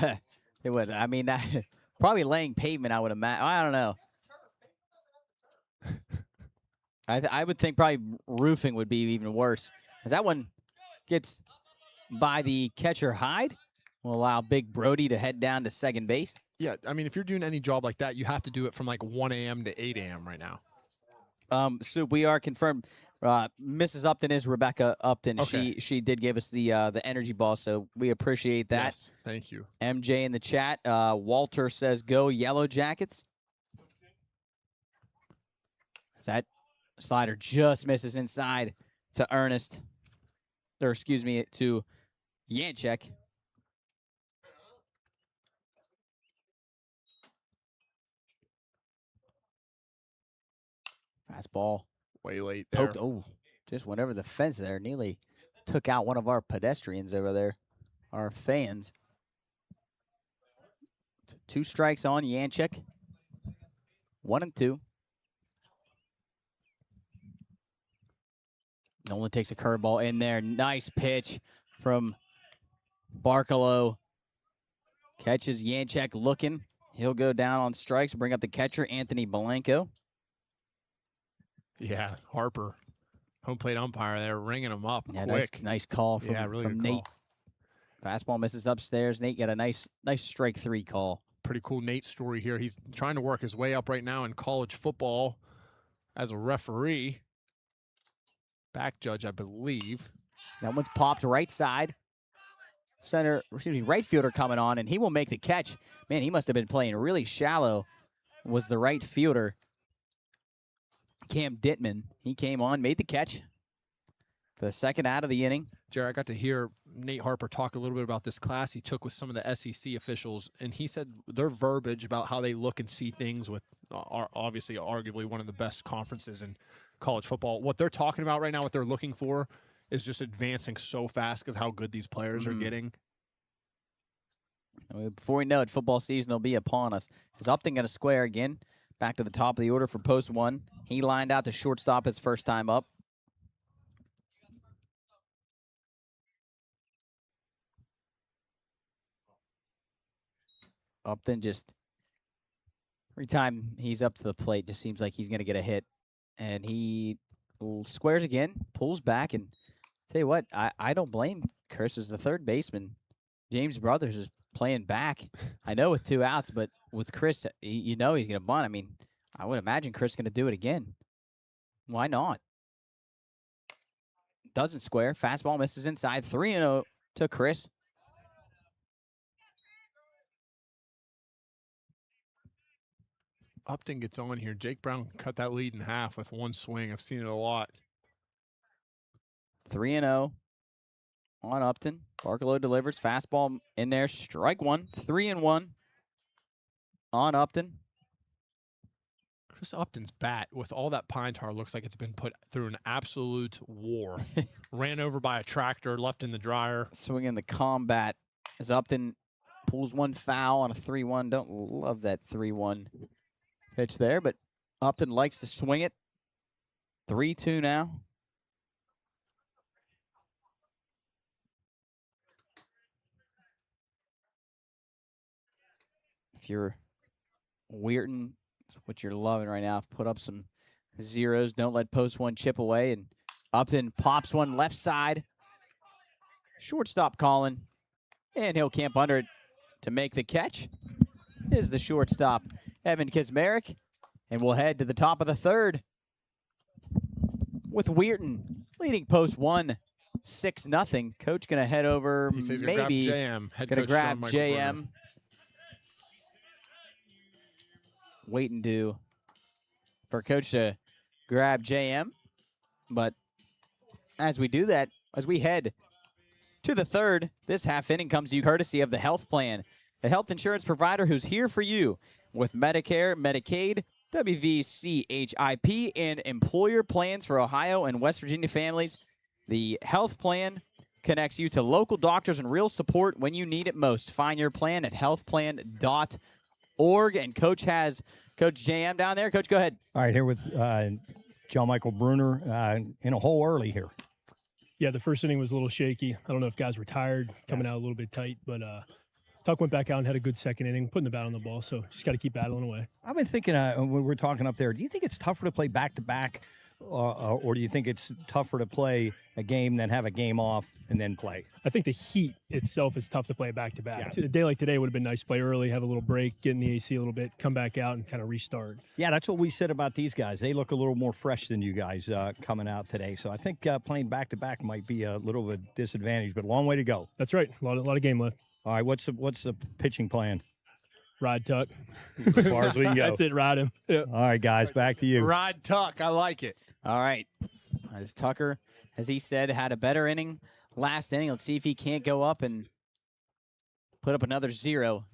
it would. I mean, probably laying pavement, I would imagine. I don't know. I would think probably roofing would be even worse. As that one gets by the catcher Hyde, will allow Big Brody to head down to second base. Yeah, I mean, if you're doing any job like that, you have to do it from like 1 a.m. to 8 a.m. right now. So we are confirmed. Mrs. Upton is Rebecca Upton. Okay. She did give us the energy ball, so we appreciate that. Yes, thank you. MJ in the chat. Walter says, "Go Yellow Jackets." That slider just misses inside to Ernest, or excuse me, to Yanchek. Fastball Way late there. poked. Oh, just went over the fence there. Nearly took out one of our pedestrians over there, our fans. 2 strikes on Yanchek. 1 and 2. Nolan takes a curveball in there. Nice pitch from Barkalow. Catches Yanchek looking. He'll go down on strikes, bring up the catcher, Anthony Belenko. Yeah, Harper, home plate umpire there, ringing him up Yeah, quick. nice call from, Yeah, really from good Nate. call. Fastball misses upstairs. Nate got a nice strike 3 call. Pretty cool Nate story here. He's trying to work his way up right now in college football as a referee. Back judge, I believe. That one's popped right side. Right fielder coming on, and he will make the catch. Man, he must have been playing really shallow. Was the right fielder, Cam Dittman. He came on, made the catch for the second out of the inning. Jared, I got to hear Nate Harper talk a little bit about this class he took with some of the SEC officials, and he said their verbiage about how they look and see things with obviously arguably one of the best conferences in college football. What they're talking about right now, what they're looking for, is just advancing so fast because how good these players are getting. Before we know it, football season will be upon us. Is Upton going to square again? Back to the top of the order for post 1. He lined out to shortstop his first time up. Upton just, every time he's up to the plate, just seems like he's going to get a hit. And he squares again, pulls back, and tell you what, I don't blame Chris as the third baseman. James Brothers is playing back. I know with 2 outs, but with Chris, you know he's going to bunt. I mean, I would imagine Chris is going to do it again. Why not? Doesn't square. Fastball misses inside. 3-0 to Chris. Upton gets on here. Jake Brown cut that lead in half with 1 swing. I've seen it a lot. 3-0 on Upton. Barkalow delivers. Fastball in there. Strike 1. 3-1 on Upton. Chris Upton's bat, with all that pine tar, looks like it's been put through an absolute war. Ran over by a tractor, left in the dryer. Swinging the combat as Upton pulls 1 foul on a 3-1. Don't love that 3-1 pitch there, but Upton likes to swing it. 3-2 now. If you're Weirton, what you're loving right now, put up some zeros. Don't let post 1 chip away. And Upton pops 1 left side. Shortstop calling. And he'll camp under it to make the catch. is the shortstop, Evan Kismerick. And we'll head to the top of the third with Weirton leading post 1, 6-0. Coach going to head over, He says maybe grab JM. Head going to coach grab Sean Michael Bruner. JM. Waiting for Coach to grab JM. But as we do that, as we head to the third, this half inning comes to you courtesy of the Health Plan, a health insurance provider who's here for you with Medicare, Medicaid, WVCHIP, and employer plans for Ohio and West Virginia families. The Health Plan connects you to local doctors and real support when you need it most. Find your plan at healthplan.org. And Coach has Coach JM down there. Coach, go ahead. All right, here with John Michael Bruner in a hole early here. Yeah, the first inning was a little shaky. I don't know if guys were tired, coming out a little bit tight, but Tuck went back out and had a good second inning, putting the bat on the ball, so just got to keep battling away. I've been thinking when we're talking up there, do you think it's tougher to play back-to-back, or do you think it's tougher to play a game than have a game off and then play? I think the heat itself is tough to play back-to-back. Yeah. A day like today would have been nice to play early, have a little break, get in the AC a little bit, come back out and kind of restart. Yeah, that's what we said about these guys. They look a little more fresh than you guys coming out today. So I think playing back-to-back might be a little of a disadvantage, but a long way to go. That's right. A lot of game left. All right, what's the pitching plan? Ride Tuck. As far as we can go. That's it, ride him. Yeah. All right, guys, back to you. Ride Tuck. I like it. All right. As Tucker, as he said, had a better inning last inning. Let's see if he can't go up and put up another 0.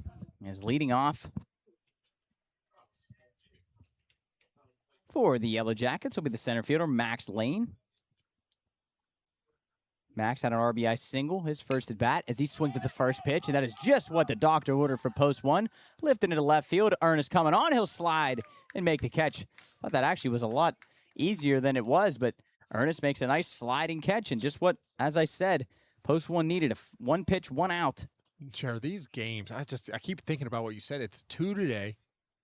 As leading off for the Yellow Jackets will be the center fielder, Max Lane. Max had an RBI single, his first at bat, as he swings at the first pitch, and that is just what the doctor ordered for post 1. Lifting it to left field, Ernest coming on, he'll slide and make the catch. Thought that actually was a lot easier than it was, but Ernest makes a nice sliding catch, and just what, as I said, post 1 needed, one pitch, 1 out. Chair, these games, I keep thinking about what you said. It's 2 today,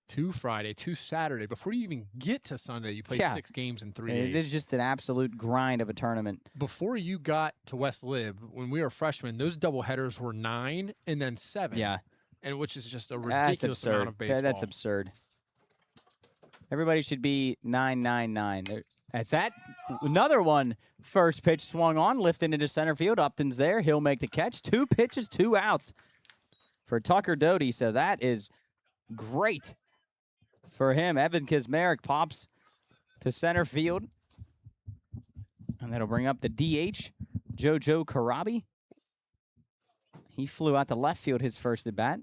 2 Friday, 2 Saturday. Before you even get to Sunday, you play 6 games in 3 days. It is just an absolute grind of a tournament. Before you got to West Lib, when we were freshmen, those doubleheaders were 9 and then 7. Yeah. And which is just a That's ridiculous absurd. amount of baseball. That's absurd. Everybody should be 9-9-9. That's that. Another one. First pitch swung on, lifting into center field. Upton's there. He'll make the catch. 2 pitches, 2 outs for Tucker Doty. So that is great for him. Evan Kismerick pops to center field. And that'll bring up the DH, JoJo Karabi. He flew out to left field his first at bat.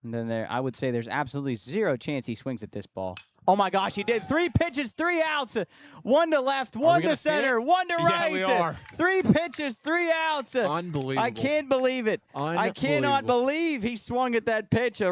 And then I would say there's absolutely 0 chance he swings at this ball. Oh my gosh, he did. 3 pitches, 3 outs. 1 to left, 1 to center, 1 to right. Yeah, we are. 3 pitches, 3 outs. Unbelievable. I can't believe it. I cannot believe he swung at that pitch.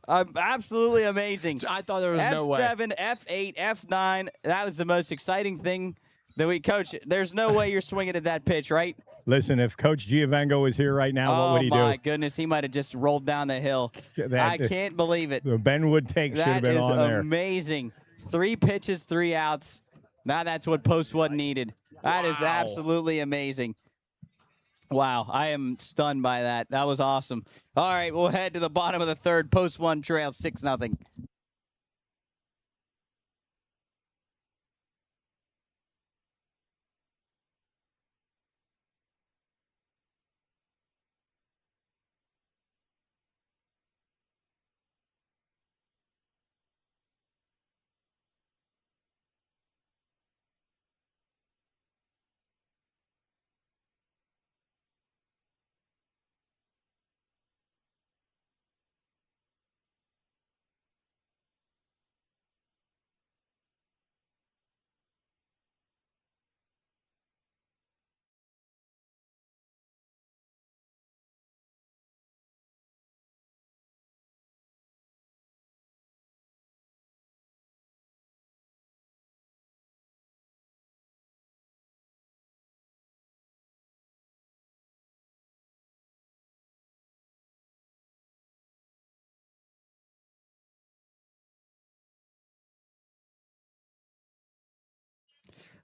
Absolutely amazing. I thought there was no way. F7, F8, F9. That was the most exciting thing that we, Coach, there's no way you're swinging at that pitch, right? Listen, if Coach Giovango was here right now, what would he do? Oh, my goodness. He might have just rolled down the hill. I can't believe it. The Ben Wood take should have been on there. That is amazing. 3 pitches, 3 outs. Now that's what post 1 needed. That is absolutely amazing. Wow, I am stunned by that. That was awesome. All right, we'll head to the bottom of the third. Post 1 trail 6-0.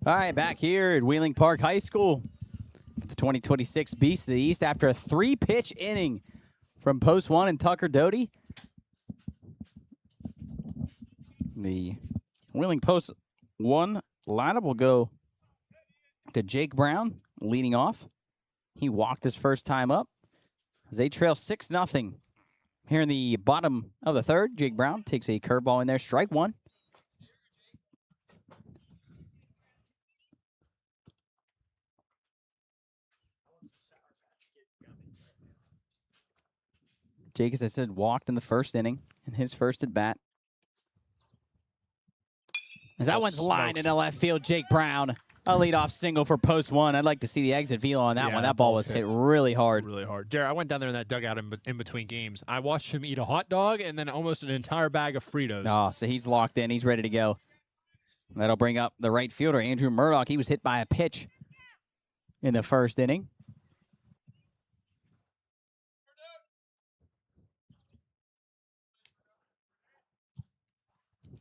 All right, back here at Wheeling Park High School, the 2026 Beast of the East after a 3-pitch inning from post 1 and Tucker Doty. The Wheeling Post 1 lineup will go to Jake Brown leading off. He walked his first time up as they trail 6-0. Here in the bottom of the third, Jake Brown takes a curveball in there, strike one. Jake, as I said, walked in the first inning in his first at bat. As that one's lined into left field, Jake Brown, a leadoff single for post 1. I'd like to see the exit velo on that one. That ball was hit really hard. Really hard. Jared, I went down there in that dugout in between games. I watched him eat a hot dog and then almost an entire bag of Fritos. Oh, so he's locked in. He's ready to go. That'll bring up the right fielder, Andrew Murdoch. He was hit by a pitch in the first inning.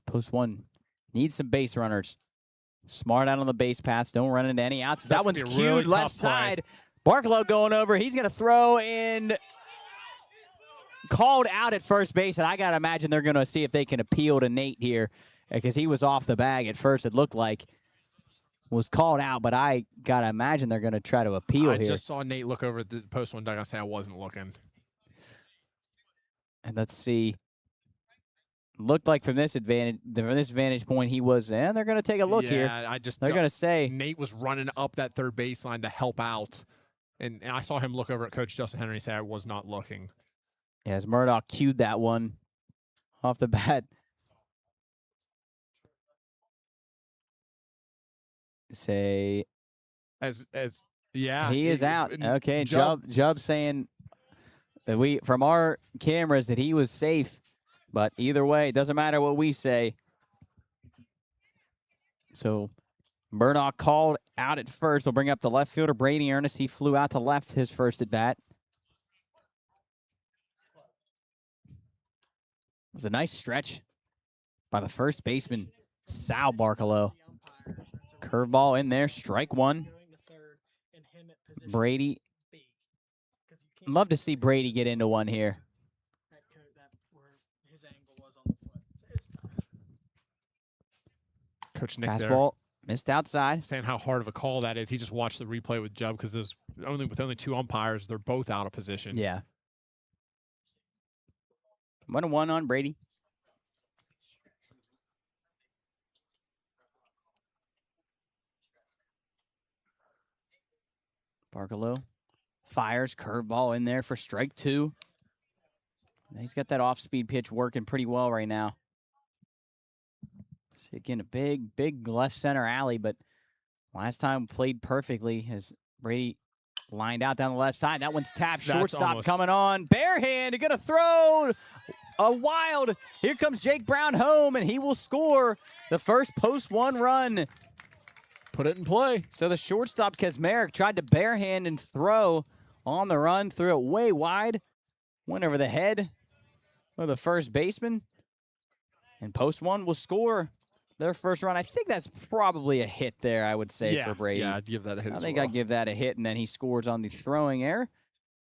Post 1 needs some base runners. Smart out on the base paths. Don't run into any outs. That one's cued really left side. Barkalow going over. He's going to throw in. Called out at first base, and I got to imagine they're going to see if they can appeal to Nate here because he was off the bag at first. It looked like was called out, but I got to imagine they're going to try to appeal here. I just saw Nate look over at the post 1 dugout and say I wasn't looking. And let's see. Looked like from this vantage point, he was, and they're going to take a look here. They're going to say Nate was running up that third baseline to help out, and I saw him look over at Coach Justin Henry and say I was not looking. As Murdoch cued that one off the bat. Say, yeah, he is out. Okay, and Jubb saying that from our cameras that he was safe. But either way, it doesn't matter what we say. So Murdoch called out at first. We'll bring up the left fielder, Brady Ernest. He flew out to left his first at bat. It was a nice stretch by the first baseman, Sal Barkalow. Curveball in there, strike one. Brady. Love to see Brady get into one here. Coach Nick fastball missed outside. Saying how hard of a call that is. He just watched the replay with Jubb because there's with only 2 umpires, they're both out of position. Yeah. 1-1 on Brady. Barkalow fires curveball in there for strike 2. He's got that off-speed pitch working pretty well right now. Again, a big left center alley, but last time played perfectly as Brady lined out down the left side. That one's tapped. Shortstop coming on. Barehand, going to throw a wild. Here comes Jake Brown home, and he will score the first post 1 run. Put it in play. So the shortstop, Kaczmarek, tried to barehand and throw on the run. Threw it way wide. Went over the head of the first baseman. And post 1 will score their first run. I think that's probably a hit there, I would say, for Brady. Yeah, I'd give that a hit. I think I'd give that a hit, and then he scores on the throwing error.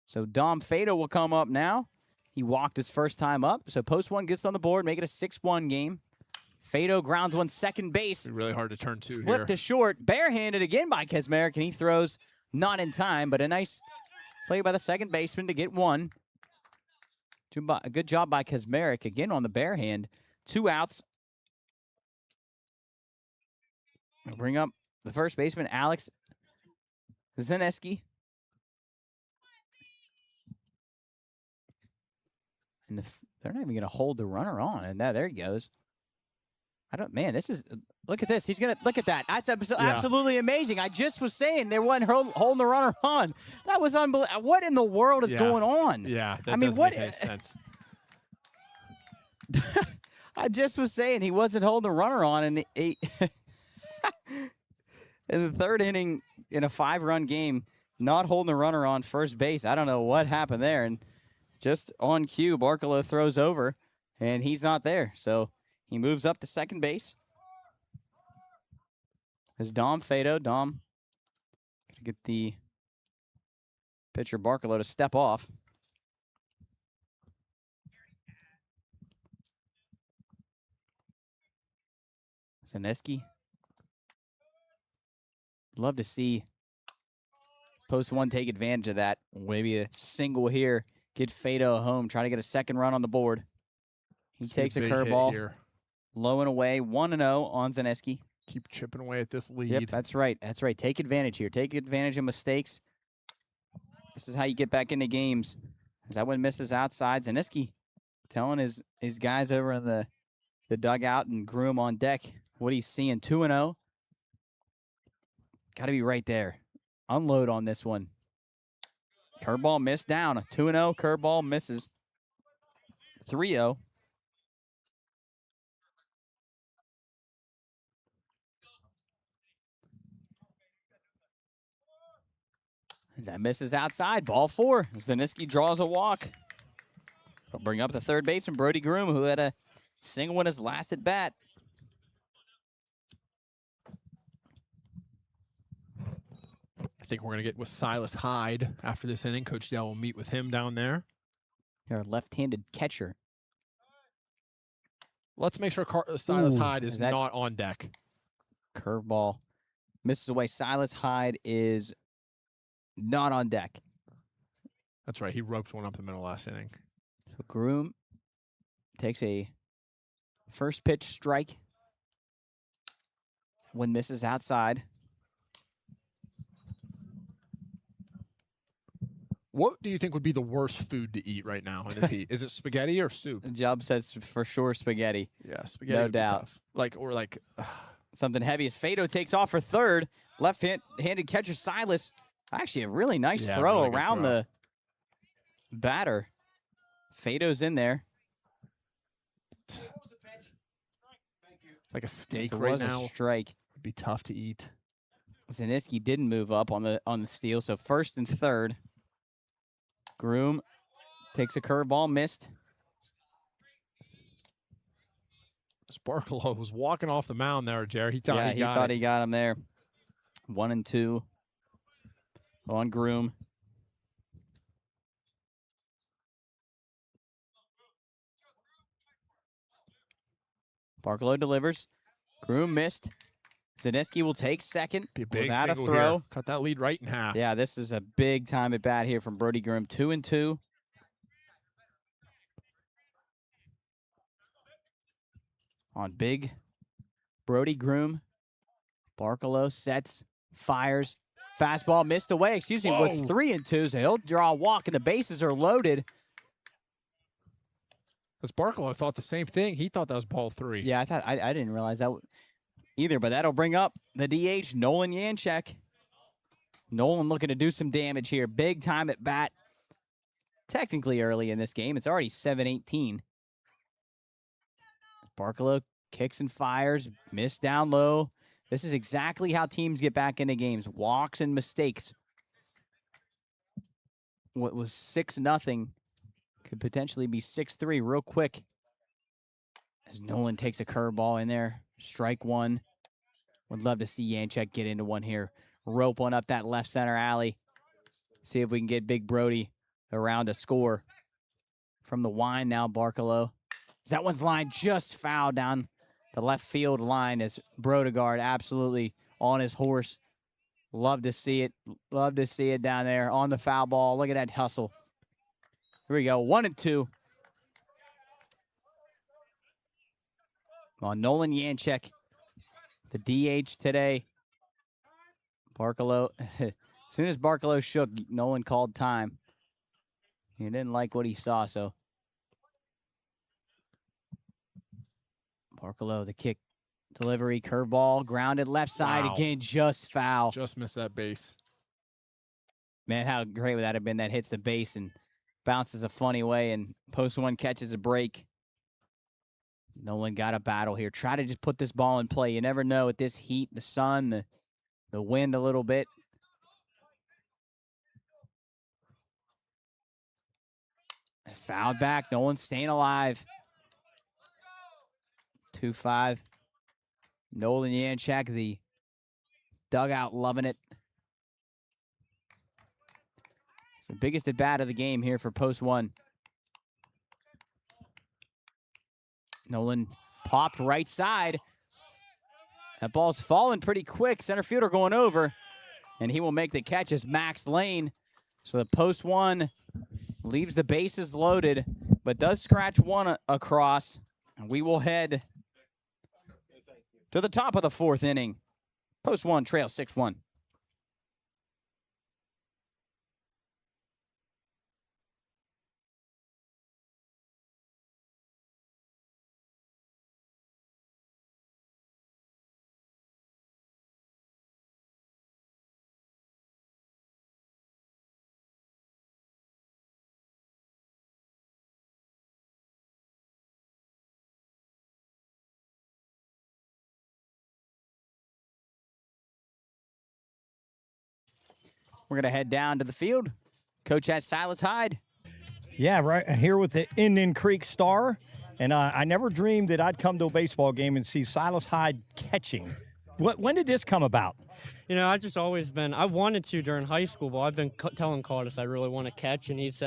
So Dom Fado will come up now. He walked his first time up. So post 1 gets on the board, make it a 6-1 game. Fado grounds one second base. Really hard to turn 2 Flip here. to short. Barehanded again by Kaczmarek, and he throws not in time, but a nice play by the second baseman to get 1. A good job by Kaczmarek again on the barehand. 2 outs. We'll bring up the first baseman, Alex Zaneski. And they're not even going to hold the runner on. And there he goes. Look at this. He's going to, look at that. That's absolutely amazing. I just was saying they wasn't holding the runner on. That was unbelievable. What in the world is going on? Yeah, that doesn't make any sense. I just was saying he wasn't holding the runner on, and he in the third inning in a 5-run game, not holding the runner on first base. I don't know what happened there. And just on cue, Barkalow throws over, and he's not there. So he moves up to second base. As Dom Fado. Dom going to get the pitcher Barkalow to step off. Zaneski. Love to see post one take advantage of that. Maybe a single here. Get Fado home. Try to get a second run on the board. He This would be takes a big hit curveball. here. Low and away. 1-0 on Zaneski. Keep chipping away at this lead. Yep, that's right. That's right. Take advantage here. Take advantage of mistakes. This is how you get back into games. Is that one misses outside? Zaneski telling his guys over in the dugout and Groom on deck what he's seeing. 2-0. Got to be right there. Unload on this one. Curveball missed down. A 2-0 curveball misses. 3-0. That misses outside. Ball 4. Zaneski draws a walk. He'll bring up the third baseman, Brody Groom, who had a single in his last at bat. I think we're going to get with Silas Hyde after this inning. Coach Dell will meet with him down there. Our left-handed catcher. Let's make sure Silas Ooh, Hyde is is that- not on deck. Curveball misses away. Silas Hyde is not on deck. That's right. He roped one up the middle last inning. So Groom takes a first pitch strike. One misses outside. What do you think would be the worst food to eat right now in this heat? Is it spaghetti or soup? Jubb says for sure spaghetti. Yeah, spaghetti. No would be doubt. tough. Like. Something heavy as Fado takes off for third. Left-handed catcher Silas. Actually, a really nice Yeah, throw really good around throw. the batter. Fado's in there. Like a steak So it right was now a strike. would be tough to eat. Zaneski didn't move up on the steal, so first and third. Groom takes a curveball, missed. Sparkle was walking off the mound there, Jared. He thought Yeah, he got it. he got him there. 1-2 on Groom. Barkalow delivers. Groom missed. Zaneski will take second Be a big without a single throw. here. Cut that lead right in half. Yeah, this is a big time at bat here from Brody Groom. 2-2. On big Brody Groom. Barkalow sets, fires. Fastball missed away. Excuse me, was Whoa. 3-2. So he'll draw a walk, and the bases are loaded. Because Barkalow thought the same thing. He thought that was ball 3. Yeah, I didn't realize that either, but that'll bring up the DH, Nolan Yanchek. Nolan looking to do some damage here. Big time at bat. Technically early in this game. It's already 7-18. Barkalow kicks and fires. Missed down low. This is exactly how teams get back into games. Walks and mistakes. What was 6-0 could potentially be 6-3 real quick. As Nolan takes a curveball in there. Strike one. Would love to see Yanchek get into one here. Rope one up that left center alley. See if we can get Big Brody around a score. From the wine now, Barkalow. That one's line just foul down the left field line as Brodegard absolutely on his horse. Love to see it. Love to see it down there on the foul ball. Look at that hustle. Here we go. 1-2. On Nolan Yanchek, the DH today. Barkalow, as soon as Barkalow shook, Nolan called time. He didn't like what he saw, so. Barkalow, the kick, delivery, curveball, grounded left side Wow. again, just foul. Just missed that base. Man, how great would that have been? That hits the base and bounces a funny way, and post one catches a break. Nolan got a battle here. Try to just put this ball in play. You never know with this heat, the sun, the wind a little bit. Fouled back. Nolan staying alive. 2-5. Nolan Yanchek, the dugout loving it. It's the biggest at bat of the game here for post one. Nolan popped right side. That ball's falling pretty quick. Center fielder going over, and he will make the catch as Max Lane. So the post one leaves the bases loaded, but does scratch one across. And we will head to the top of the 4th inning. Post one, trail 6-1. We're going to head down to the field. Coach has Silas Hyde. Yeah, right here with the Indian Creek Star. And I never dreamed that I'd come to a baseball game and see Silas Hyde catching. When did this come about? You know, I've just always been, I wanted to during high school, but I've been telling Cardis I really want to catch, and he's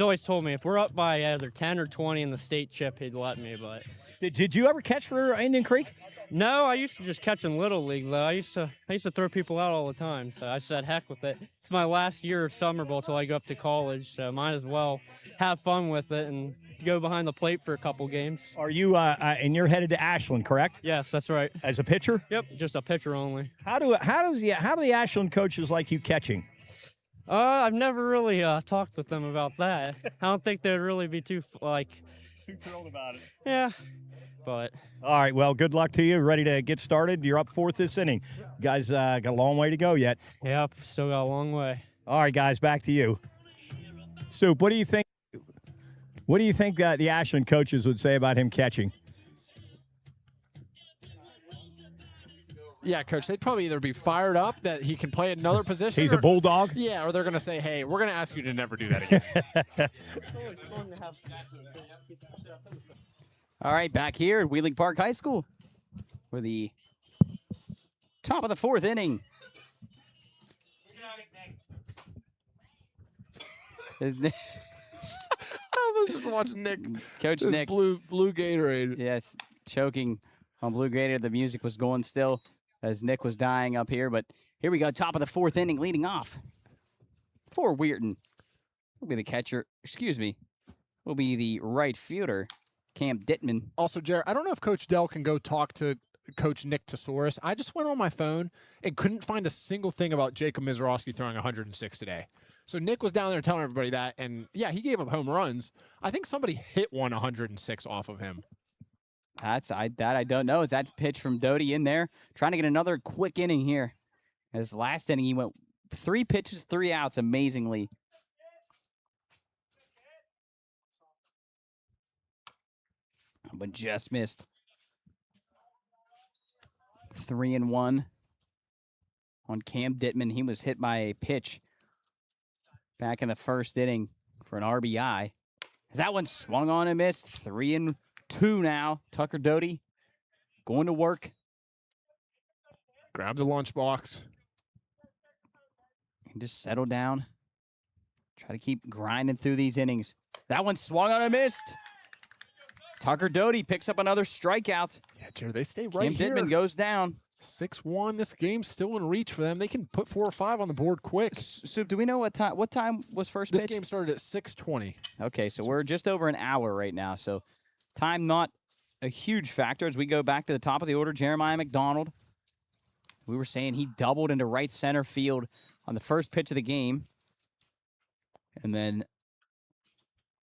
always told me if we're up by either 10 or 20 in the state chip, he'd let me, but. Did you ever catch for Indian Creek? No, I used to just catch in Little League, though. I used to throw people out all the time, so I said, heck with it. It's my last year of summer ball till I go up to college, so might as well have fun with it and go behind the plate for a couple games. Are you, and you're headed to Ashland, correct? Yes, that's right. As a pitcher? Yep, just a pitcher only. How do the Ashland coaches like you catching? I've never really talked with them about that. I don't think they'd really be too thrilled about it. Yeah, but. All right, well, good luck to you. Ready to get started? You're up 4th this inning. You guys got a long way to go yet. Yep, still got a long way. All right, guys, back to you. Soup, what do you think? What do you think the Ashland coaches would say about him catching? Yeah, Coach, they'd probably either be fired up that he can play another position. He's a bulldog? Yeah, or they're going to say, hey, we're going to ask you to never do that again. All right, back here at Wheeling Park High School for the top of the 4th inning. I was just watching Nick. Coach This Nick. blue Gatorade. Yes, choking on Blue Gator. The music was going still as Nick was dying up here. But here we go, top of the 4th inning, leading off for Weirton. Will be the catcher. Excuse me. Will be the right fielder, Cam Dittman. Also, Jared, I don't know if Coach Dell can go talk to Coach Nick Tesaurus. I just went on my phone and couldn't find a single thing about Jacob Mizorowski throwing 106 today. So Nick was down there telling everybody that, and yeah, he gave up home runs. I think somebody hit 106 off of him. I don't know. Is that pitch from Doty in there? Trying to get another quick inning here. His last inning, he went 3 pitches, 3 outs, amazingly. But just missed. 3-1 on Cam Dittman. He was hit by a pitch back in the 1st inning for an RBI. As that one swung on and missed. 3-2 now. Tucker Doty going to work. Grab the lunchbox. And just settle down. Try to keep grinding through these innings. That one swung on and missed. Tucker Doty picks up another strikeout. Yeah, Jared, they stay right Cam here. Dittman goes down. 6-1. This game's still in reach for them. They can put 4 or 5 on the board quick. Soup, do we know what time was first This pitch? game started at 6:20. Okay, so we're just over an hour right now. So time not a huge factor as we go back to the top of the order. Jeremiah McDonald. We were saying he doubled into right center field on the first pitch of the game. And then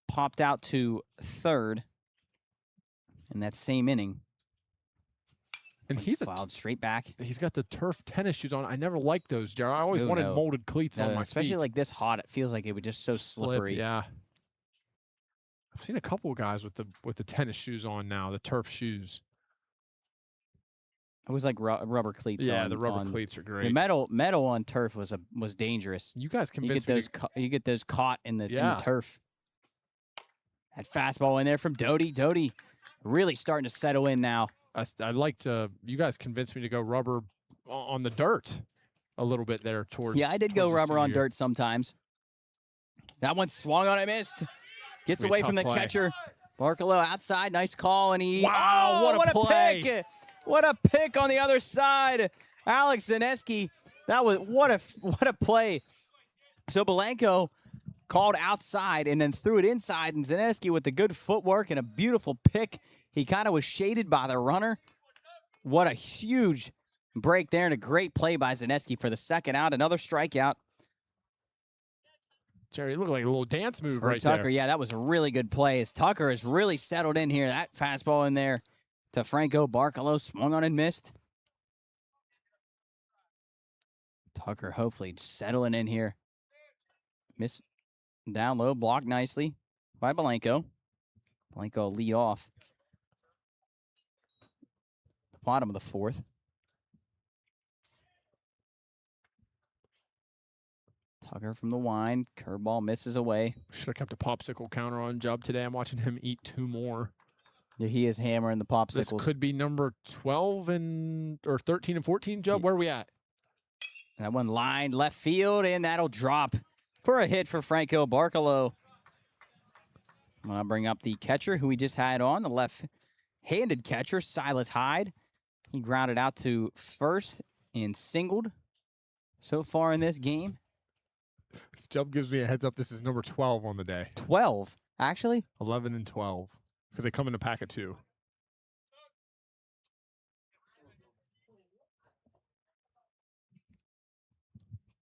popped out to third in that same inning. And he's fouled straight back. He's got the turf tennis shoes on. I never liked those, Jared. I always Ooh, wanted no. molded cleats on my Especially feet. like this hot, it feels like it would just so slippery. Yeah. I've seen a couple of guys with the tennis shoes on now, the turf shoes. It was like rubber cleats. Yeah, the rubber cleats are great. The metal on turf was dangerous. You guys You convinced get me. those you get those caught in the Yeah. turf. That fastball in there from Doty. Doty really starting to settle in now. I'd like to. You guys convinced me to go rubber on the dirt a little bit there towards. Yeah, I did go towards the rubber on senior. dirt sometimes. That one swung on and missed. Gets be a away tough from the play. catcher. Barkalow outside, nice call, and he. Wow, oh, what a play. pick! What a pick on the other side. Alex Zaneski, that was what a play. So Belenko called outside and then threw it inside, and Zaneski with the good footwork and a beautiful pick. He kind of was shaded by the runner. What a huge break there and a great play by Zaneski for the second out. Another strikeout. Jerry, it looked like a little dance move For right Tucker, there. yeah, that was a really good play. As Tucker has really settled in here. That fastball in there to Franco Barcalo, swung on and missed. Tucker hopefully settling in here. Miss down low, blocked nicely by Belenko. Belenko lead off. Bottom of the fourth. Tucker from the wind. Curveball misses away. Should have kept a popsicle counter on Job today. I'm watching him eat 2 more. Yeah, he is hammering the This popsicles. could be number 12 or 13 and 14, Job. Where are we at? That one lined left field, and that'll drop for a hit for Franco Barcalo. I'm going to bring up the catcher who we just had on, the left-handed catcher, Silas Hyde. He grounded out to first and singled so far in this game. Job gives me a heads up. This is number 12 on the day. 12, actually. 11 and 12 because they come in a pack of 2.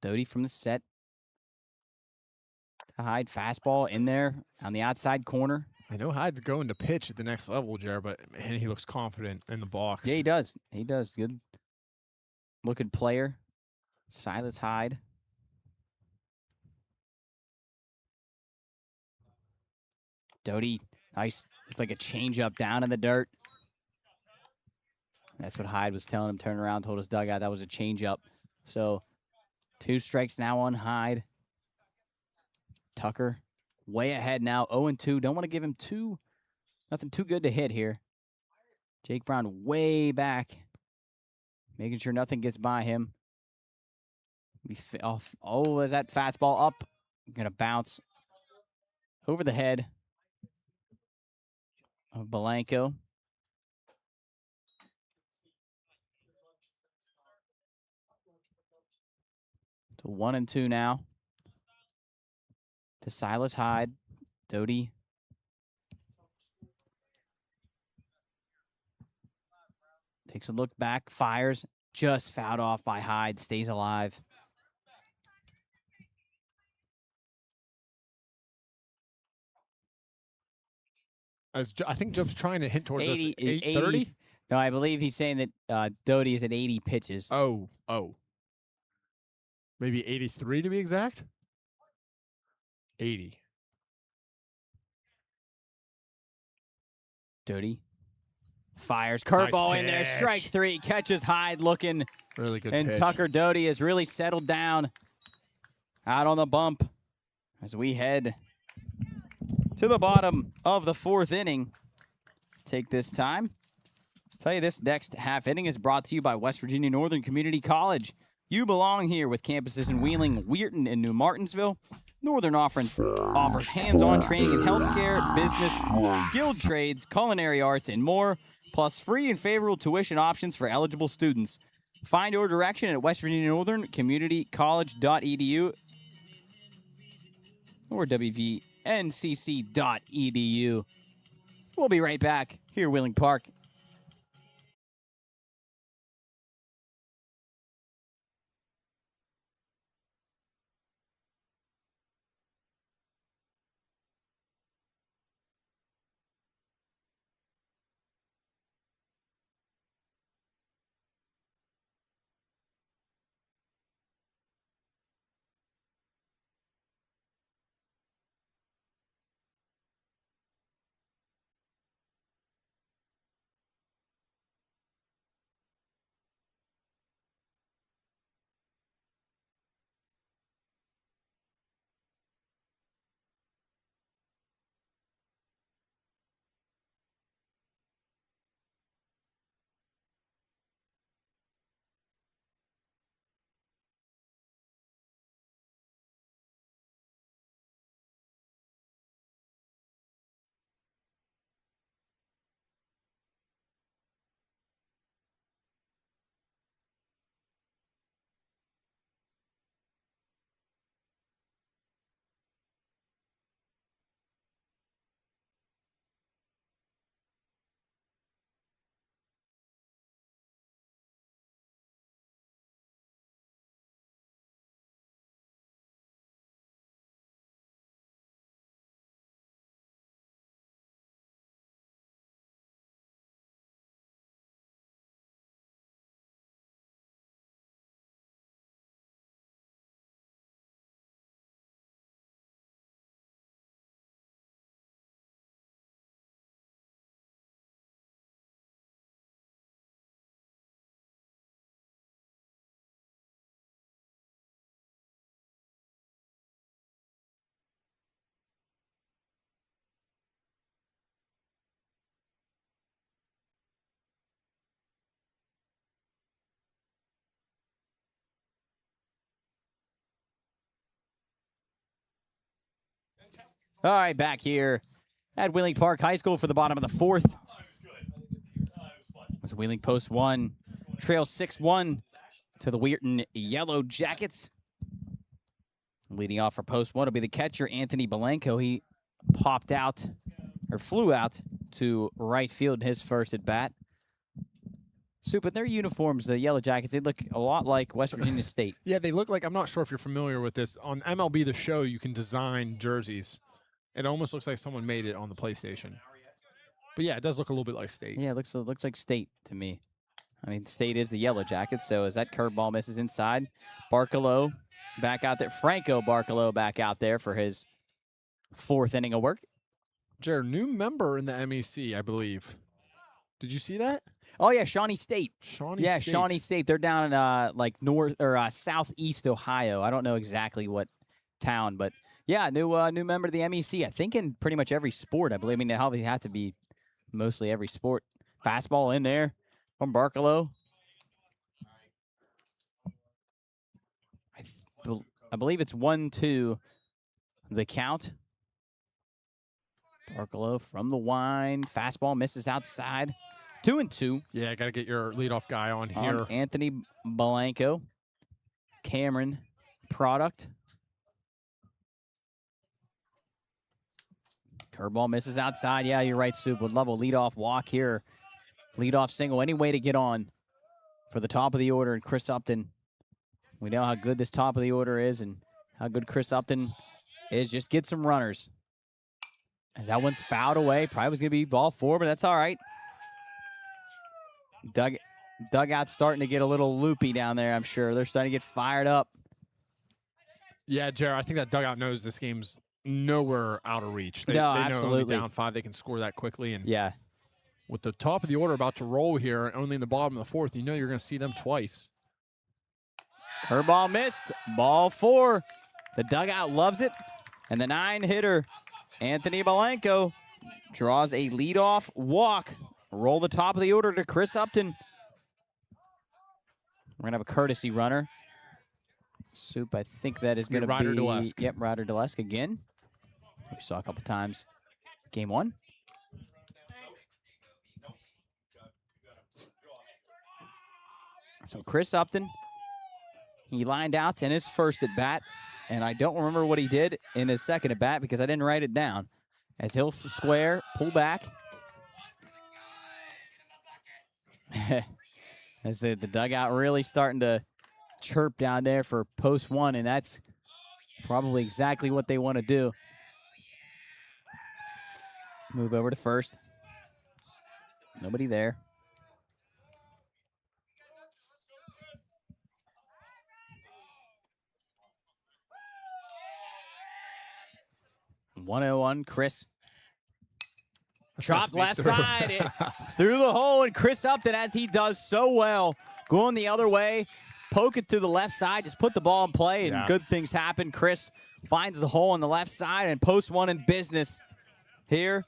Doty from the set. To Hyde, fastball in there on the outside corner. I know Hyde's going to pitch at the next level, Jared, but man, he looks confident in the box. Yeah, he does. He does. Good looking player. Silas Hyde. Doty, nice. Looked like a changeup down in the dirt. That's what Hyde was telling him. Turned around, told his dugout that was a changeup. So 2 strikes now on Hyde. Tucker way ahead now, 0-2. Don't want to give him nothing too good to hit here. Jake Brown way back, making sure nothing gets by him. Oh, is that fastball up? Gonna bounce over the head of Belenko. To 1-2 now. To Silas Hyde. Doty. Takes a look back, fires, just fouled off by Hyde, stays alive. I think Job's trying to hint towards 80 us 8:30. No, I believe he's saying that Doty is at 80 pitches. Oh. Maybe 83 to be exact. 80. Doty fires, curveball in there, pitch. strike 3, catches Hyde looking, Really good and pitch. Tucker Doty has really settled down out on the bump as we head to the bottom of the 4th inning. Take this time. Tell you this next half inning is brought to you by West Virginia Northern Community College. You belong here with campuses in Wheeling, Weirton, and New Martinsville. Northern offers hands-on training in healthcare, business, skilled trades, culinary arts, and more, plus free and favorable tuition options for eligible students. Find your direction at West Virginia Northern Community College.edu or WVNCC.edu. We'll be right back here, Wheeling Park. All right, back here at Wheeling Park High School for the bottom of the fourth. As Wheeling Post 1 trails 6-1 to the Weirton Yellow Jackets. Leading off for Post 1 will be the catcher, Anthony Belenko. He popped out, or flew out to right field in his first at bat. Soup, in their uniforms, the Yellow Jackets, they look a lot like West Virginia State. Yeah, they look like, I'm not sure if you're familiar with this. On MLB The Show, you can design jerseys. It almost looks like someone made it on the PlayStation. But yeah, it does look a little bit like State. Yeah, it looks like State to me. I mean, State is the Yellow Jackets, so as that curveball misses inside, Barcelo back out there. Franco Barcelo back out there for his fourth inning of work. Jared, new member in the MEC, I believe. Did you see that? Oh yeah, Shawnee State. Shawnee State. Shawnee State. They're down in like north or southeast Ohio. I don't know exactly what town, but yeah, new member of the MEC. I think in pretty much every sport. I believe. I mean, it obviously has to be mostly every sport. Fastball in there from Barcelo. I believe it's 1-2 the count. Barcelo from the wind. Fastball misses outside. 2-2. Yeah, got to get your leadoff guy on here. On Anthony Belenko. Cameron product. Curveball misses outside. Yeah, you're right, Soup. Would love a leadoff walk here. Leadoff single. Any way to get on for the top of the order. And Chris Upton. We know how good this top of the order is and how good Chris Upton is. Just get some runners. And that one's fouled away. Probably was going to be ball 4, but that's all right. Dugout's starting to get a little loopy down there, I'm sure. They're starting to get fired up. Yeah, Jared, I think that dugout knows this game's nowhere out of reach. They know absolutely. only down 5, they can score that quickly. And Yeah. with the top of the order about to roll here, only in the bottom of the 4th, you know you're going to see them twice. Curveball missed. Ball 4. The dugout loves it. And the 9-hitter, Anthony Belenko, draws a leadoff walk. Roll the top of the order to Chris Upton. We're going to have a courtesy runner. Soup, I think that is going to be Ryder Delesk. Yep, Ryder Delesk again. We saw a couple times. Game 1. So Chris Upton, he lined out in his first at bat, and I don't remember what he did in his second at bat because I didn't write it down. As he'll square, pull back. As the dugout really starting to chirp down there for Post 1, and that's probably exactly what they want to do. Move over to first. Nobody there. (101) Chris. Dropped left side, through the hole, and Chris Upton, as he does so well, going the other way, poke it to the left side, just put the ball in play, and good things happen. Chris finds the hole on the left side, and Post 1 in business here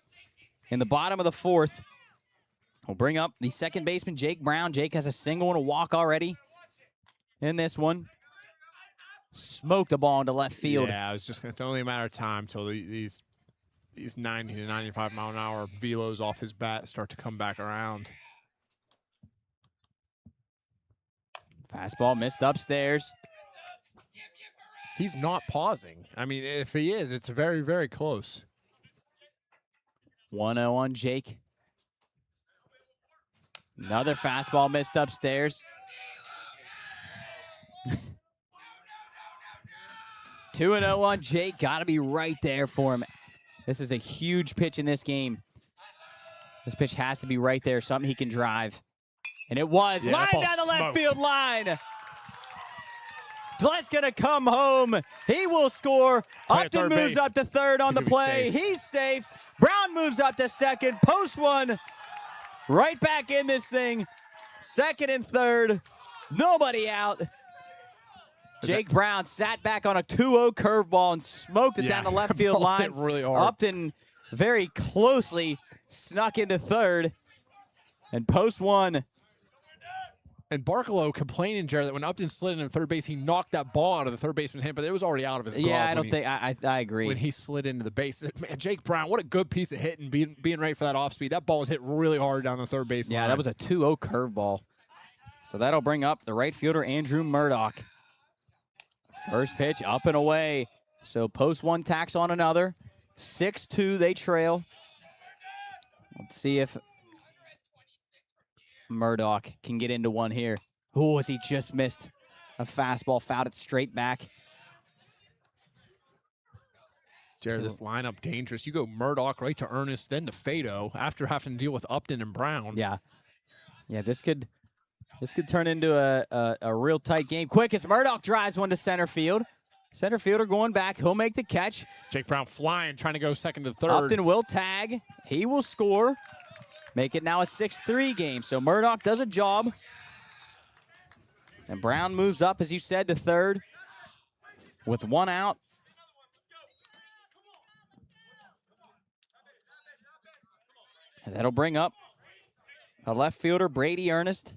in the bottom of the 4th. We'll bring up the second baseman, Jake Brown. Jake has a single and a walk already in this one. Smoked the ball into left field. Yeah, it's only a matter of time till these 90 to 95 mile an hour velos off his bat start to come back around. Fastball missed upstairs. He's not pausing. I mean, if he is, it's very, very close. 1-0 on Jake. Another fastball missed upstairs. 2-0 on Jake. Got to be right there for him. This is a huge pitch in this game. This pitch has to be right there, something he can drive. And it was. Yeah, line down the left field line. Bless gonna come home. He will score. Upton moves up to third on the play. He's safe. Brown moves up to second. Post 1. Right back in this thing. Second and third. Nobody out. Jake Brown sat back on a 2-0 curveball and smoked it down the left field line. Really hard. Upton very closely snuck into third. And Post 1 And Barkalow complaining, Jared, that when Upton slid into third base, he knocked that ball out of the third baseman's hand, but it was already out of his glove. Yeah, I don't think I agree. When he slid into the base. Man, Jake Brown, what a good piece of hitting, being ready for that off speed. That ball was hit really hard down the third base line. Yeah, that was a 2-0 curveball. So that'll bring up the right fielder, Andrew Murdoch. First pitch, up and away. So post one, tacks on another. 6-2, they trail. Let's see if Murdoch can get into one here. Oh, as he just missed a fastball, fouled it straight back. Jared, this lineup dangerous. You go Murdoch right to Ernest, then to Fado after having to deal with Upton and Brown. Yeah. Yeah, this could turn into a real tight game. Quick as Murdoch drives one to center field. Center fielder going back. He'll make the catch. Jake Brown flying, trying to go second to third. Upton will tag. He will score. Make it now a 6-3 game. So Murdoch does a job. And Brown moves up, as you said, to third with one out. And that'll bring up a left fielder, Brady Ernest.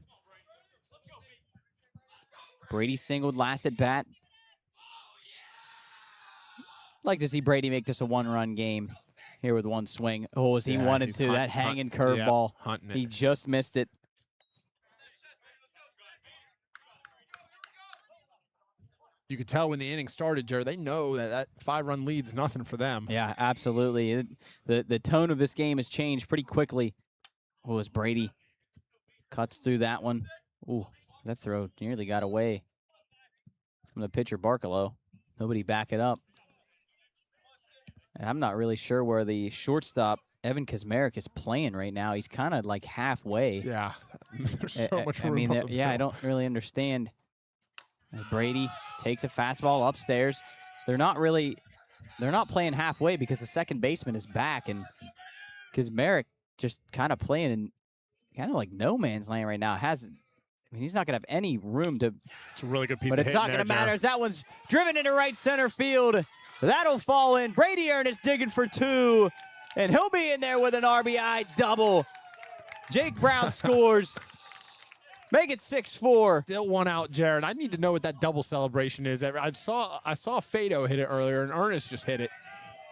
Brady singled last at bat. Like to see Brady make this a one-run game here with one swing. Oh, as he wanted to. That hanging curveball. Hunting it. He just missed it. You could tell when the inning started, Jared, they know that 5-run lead's nothing for them. Yeah, absolutely. The tone of this game has changed pretty quickly. Oh, as Brady cuts through that one. Ooh, that throw nearly got away from the pitcher, Barkalow. Nobody back it up. And I'm not really sure where the shortstop, Evan Kazmarek, is playing right now. He's kind of like halfway. Yeah, there's so much room. I mean, on the I field. don't really understand. As Brady takes a fastball upstairs. They're not playing halfway because the second baseman is back, and Kazmarek just kind of playing in kind of like no man's land right now. He's not going to have any room to. It's a really good piece But of it's not hitting going to there, matter Jared. as that one's driven into right center field. That'll fall in. Brady Ernest digging for 2, and he'll be in there with an RBI double. Jake Brown scores. Make it 6-4. Still one out, Jared. I need to know what that double celebration is. I saw Fado hit it earlier, and Ernest just hit it.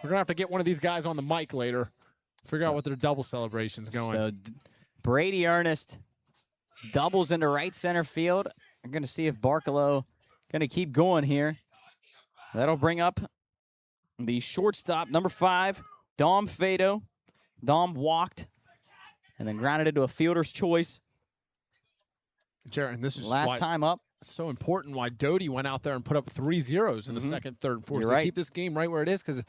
We're gonna have to get one of these guys on the mic later. Figure out what their double celebration's going. So Brady Ernest doubles into right center field. I'm going to see if Barkalow going to keep going here. That'll bring up the shortstop, number 5, Dom Fado. Dom walked and then grounded into a fielder's choice. Jared, and this is Last time up. so important why Doty went out there and put up 3 zeros in the second, third, and fourth. You're They right. keep this game right where it is, because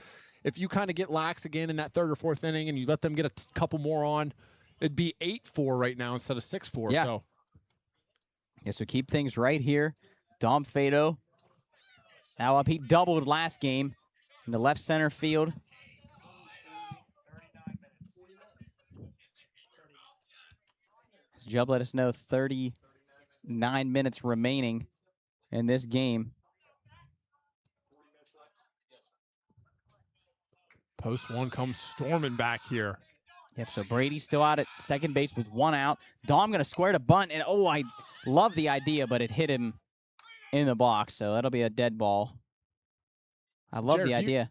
if you kind of get lax again in that third or fourth inning and you let them get a couple more on, it'd be 8-4 right now instead of 6-4. Yeah. So Yeah, so keep things right here. Dom Fado now up. He doubled last game in the left center field. Jub let us know 39 minutes remaining in this game. post one comes storming back here. Yep, so Brady's still out at second base with 1 out. Dom going to square to bunt, and oh, I love the idea, but it hit him in the box, so that'll be a dead ball. I love Jared, the idea.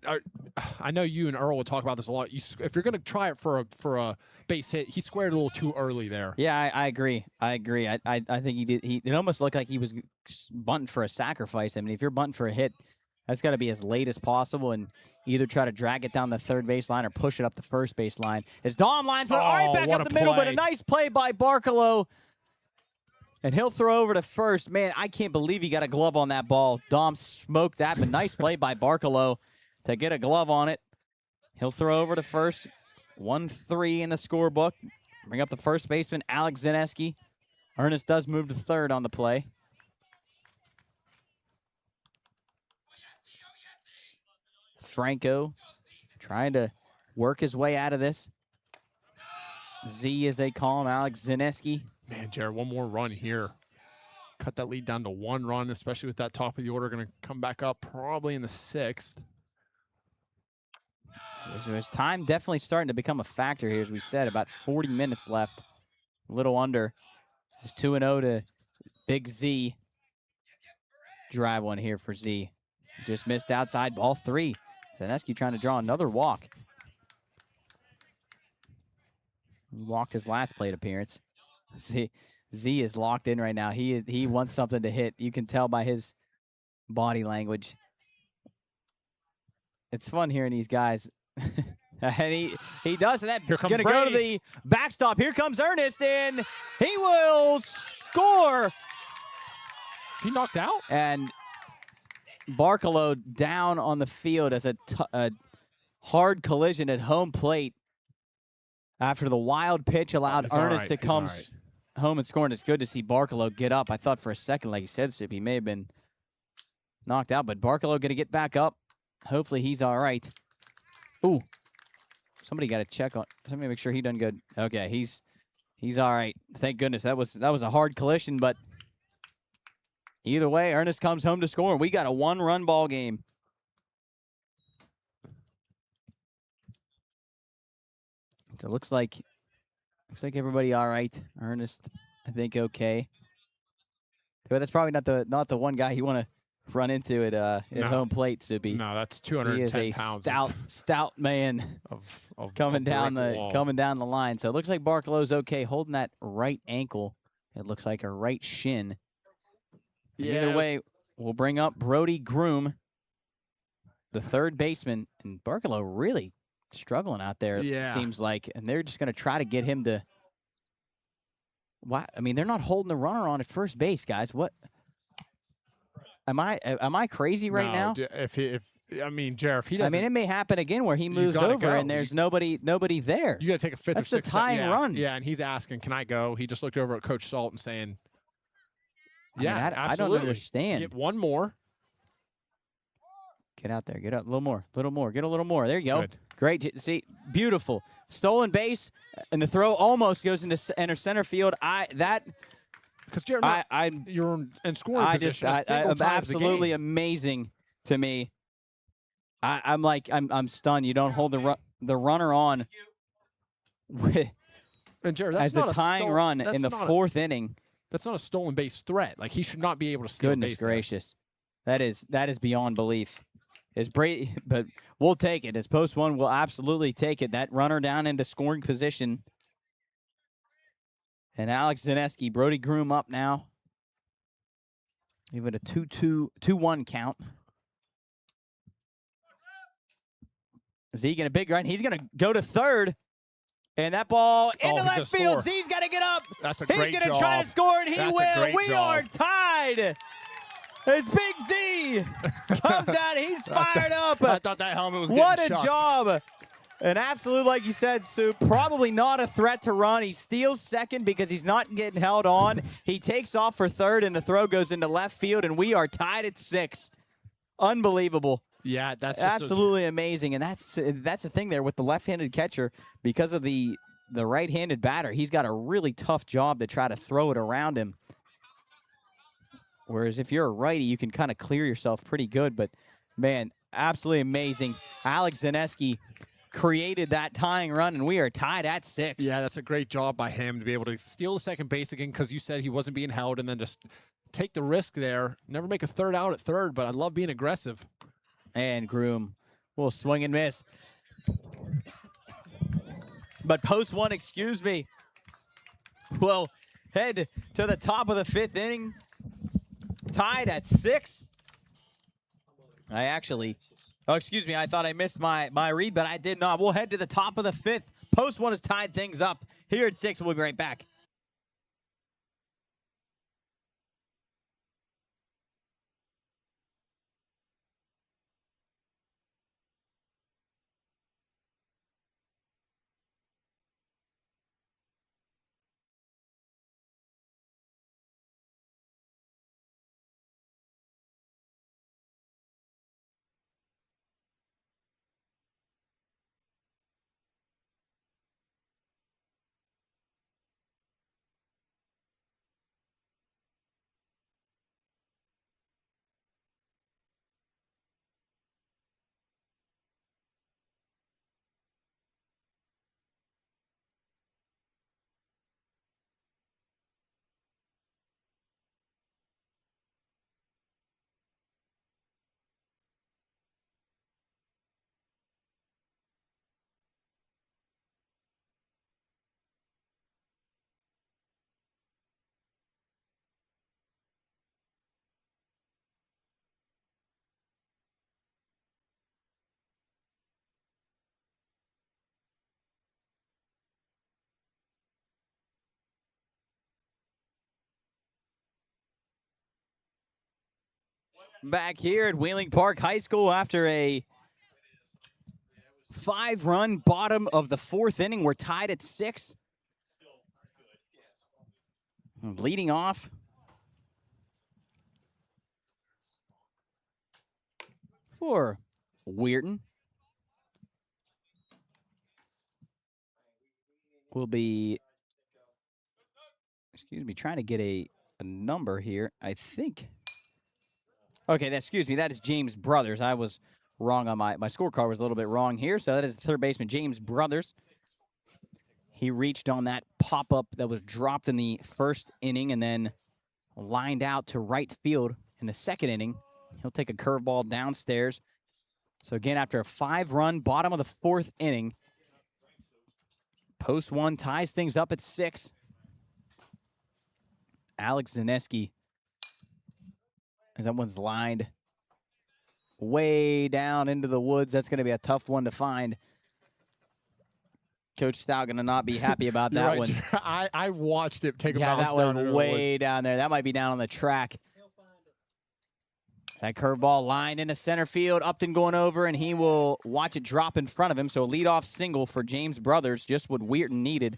I know you and Earl will talk about this a lot. If you're going to try it for a base hit, he squared a little too early there. Yeah, I agree. I think he did. It almost looked like he was bunting for a sacrifice. I mean, if you're bunting for a hit, that's got to be as late as possible and either try to drag it down the third base line or push it up the first base line. As Dom lines all right back what up a the middle, but play. a nice play by Barkalow. And he'll throw over to first. Man, I can't believe he got a glove on that ball. Dom smoked that, but nice play by Barkalow to get a glove on it. He'll throw over to first. 1-3 in the scorebook. Bring up the first baseman, Alex Zaneski. Ernest does move to third on the play. Franco trying to work his way out of this. Z, as they call him, Alex Zaneski. Man, Jared, one more run here. Cut that lead down to 1 run, especially with that top of the order going to come back up probably in the 6th. There's time definitely starting to become a factor here, as we said. About 40 minutes left. A little under. It's 2-0 to Big Z. Drive one here for Z. Just missed outside, ball 3. Zaneski trying to draw another walk. He walked his last plate appearance. Z is locked in right now. He wants something to hit. You can tell by his body language. It's fun hearing these guys. And he does, and that's going to go to the backstop. Here comes Ernest, and he will score. Is he knocked out? And Barkalow down on the field as a hard collision at home plate after the wild pitch allowed Ernest to come home and score. And it's good to see Barkalow get up. I thought for a second, like he said, Sip, he may have been knocked out, but Barkalow going to get back up. Hopefully he's all right. Ooh. Somebody got to check on. Somebody make sure he done good. Okay, he's all right. Thank goodness. That was a hard collision, but either way, Ernest comes home to score. We got a 1-run ball game. So it looks like everybody all right. Ernest, I think okay. But that's probably not the one guy you want to run into at home plate, Soupy. No, that's 210 he is a pounds. stout man Of coming down the line. So it looks like Barkalow's okay, holding that right ankle. It looks like a right shin. Yeah, Either way, we'll bring up Brody Groom, the third baseman, and Barkalow really struggling out there. Yeah. It seems like, and they're just going to try to get him to. Why? I mean, they're not holding the runner on at first base, guys. What? Am I crazy right now? If Jared, if he doesn't, I mean, it may happen again where he moves gotta over go. and there's nobody there. you got to take a fifth That's or the sixth. tying run. Yeah, and he's asking, "Can I go?" He just looked over at Coach Salt and saying, I mean, "Yeah, I don't absolutely. understand. Get one more." Get out there. Get up. A little more. Get a little more. There you go. Good. Great. See, beautiful. Stolen base, and the throw almost goes into center field. Because Jared, you're in scoring position. I'm absolutely amazing to me. I'm stunned. You don't hold the runner on and Jared, as that's a not tying run in the fourth inning. That's not a stolen base threat. Like, he should not be able to steal Goodness base there. gracious, that is beyond belief. But we'll take it. As post one, we'll absolutely take it. That runner down into scoring position. And Alex Zaneski, Brody Groom up now. Even a 2-1 count. Z getting a big run. He's going to go to third. And that ball into left field. Z's got to get up. That's a great job. He's going to try to score, and he will. We are tied. As Big Z comes out, he's fired up. I thought that helmet was getting What a chucked. job. An absolute, like you said, Sue, probably not a threat to run. He steals second because he's not getting held on. He takes off for third, and the throw goes into left field, and we are tied at 6. Unbelievable. Yeah, that's just absolutely amazing. And that's the thing there with the left-handed catcher. Because of the right-handed batter, he's got a really tough job to try to throw it around him. Whereas if you're a righty, you can kind of clear yourself pretty good. But, man, absolutely amazing. Alex Zaneski created that tying run, and we are tied at 6. Yeah, that's a great job by him to be able to steal the second base again, because you said he wasn't being held, and then just take the risk there. Never make a third out at third, but I love being aggressive. And Groom will swing and miss. But post one, excuse me, will head to the top of the 5th inning. Tied at 6. I thought I missed my read, but I did not. We'll head to the top of the 5th. Post one has tied things up here at 6. We'll be right back. back here at Wheeling Park High School after a 5-run bottom of the 4th inning. We're tied at 6. Leading off for Weirton will be, trying to get a number here. I think. Okay, that is James Brothers. I was wrong on my scorecard was a little bit wrong here. So that is third baseman James Brothers. He reached on that pop-up that was dropped in the 1st inning and then lined out to right field in the 2nd inning. He'll take a curveball downstairs. So again, after a 5-run bottom of the 4th inning, Post 1 ties things up at 6. Alex Zaneski, as that one's lined way down into the woods. That's going to be a tough one to find. Coach Stout going to not be happy about that right, one. I watched it take a Yeah, bounce that down was into the way woods. down there. That might be down on the track. That curveball lined into center field. Upton going over, and he will watch it drop in front of him. So a leadoff single for James Brothers, just what Weirton needed.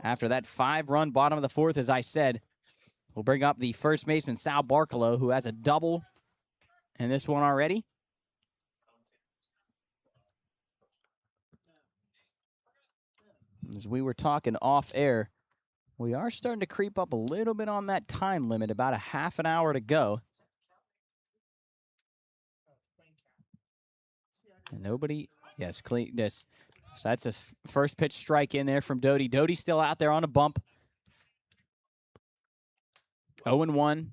After that 5-run bottom of the 4th, as I said, we'll bring up the first baseman, Sal Barkalow, who has a double in this one already. As we were talking off air, we are starting to creep up a little bit on that time limit, about a half an hour to go. And nobody, yes, clean this. So that's a first pitch strike in there from Doty. Doty's still out there on a bump. 0-1.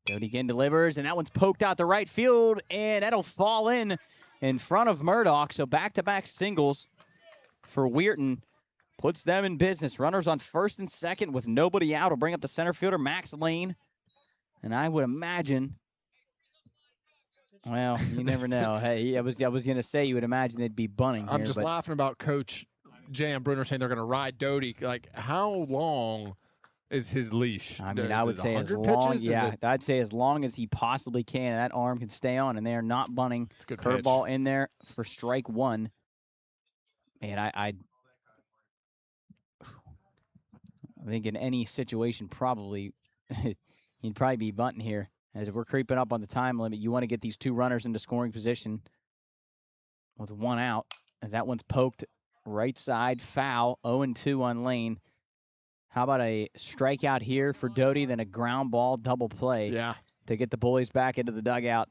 Doty again delivers, and that one's poked out to right field, and that'll fall in front of Murdoch. So back-to-back singles for Weirton. Puts them in business. Runners on 1st and 2nd with nobody out. Will bring up the center fielder, Max Lane. And I would imagine, well, you never know. Hey, I was going to say you would imagine they'd be bunting I'm here, just but laughing about Coach J.M. Brunner saying they're going to ride Doty. Like, how long is his leash? I mean, Is I would it say as 100 long, pitches? Is yeah, it- I'd say as long as he possibly can, and that arm can stay on, and they are not bunting. It's a good Curveball pitch. in there for strike 1. Man, I think in any situation, probably he'd probably be bunting here. As we're creeping up on the time limit, you want to get these 2 runners into scoring position with 1 out. As that one's poked right side, foul, 0-2 on Lane. How about a strikeout here for Doty, then a ground ball double play Yeah. to get the boys back into the dugout.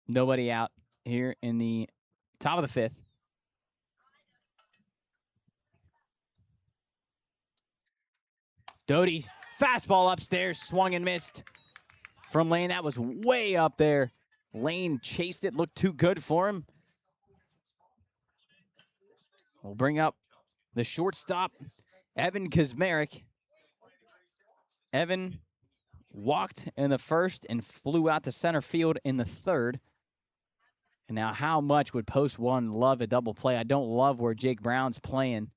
Nobody out here in the top of the 5th. Doty, fastball upstairs, swung and missed from Lane. That was way up there. Lane chased it, looked too good for him. We'll bring up the shortstop, Evan Kazmarek. Evan walked in the 1st and flew out to center field in the 3rd. And now how much would Post 1 love a double play? I don't love where Jake Brown's playing.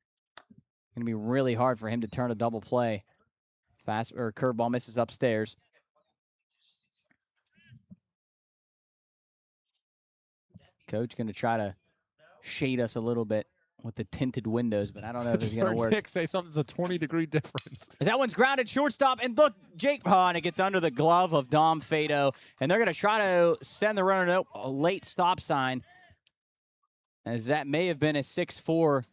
Going to be really hard for him to turn a double play. Curveball misses upstairs. Coach going to try to shade us a little bit with the tinted windows, but I don't know if it's Just going heard to work. Nick say something's a 20-degree difference. As that one's grounded shortstop, and look, Jake, and it gets under the glove of Dom Fado, and they're going to try to send the runner a late stop sign, as that may have been a 6-4-3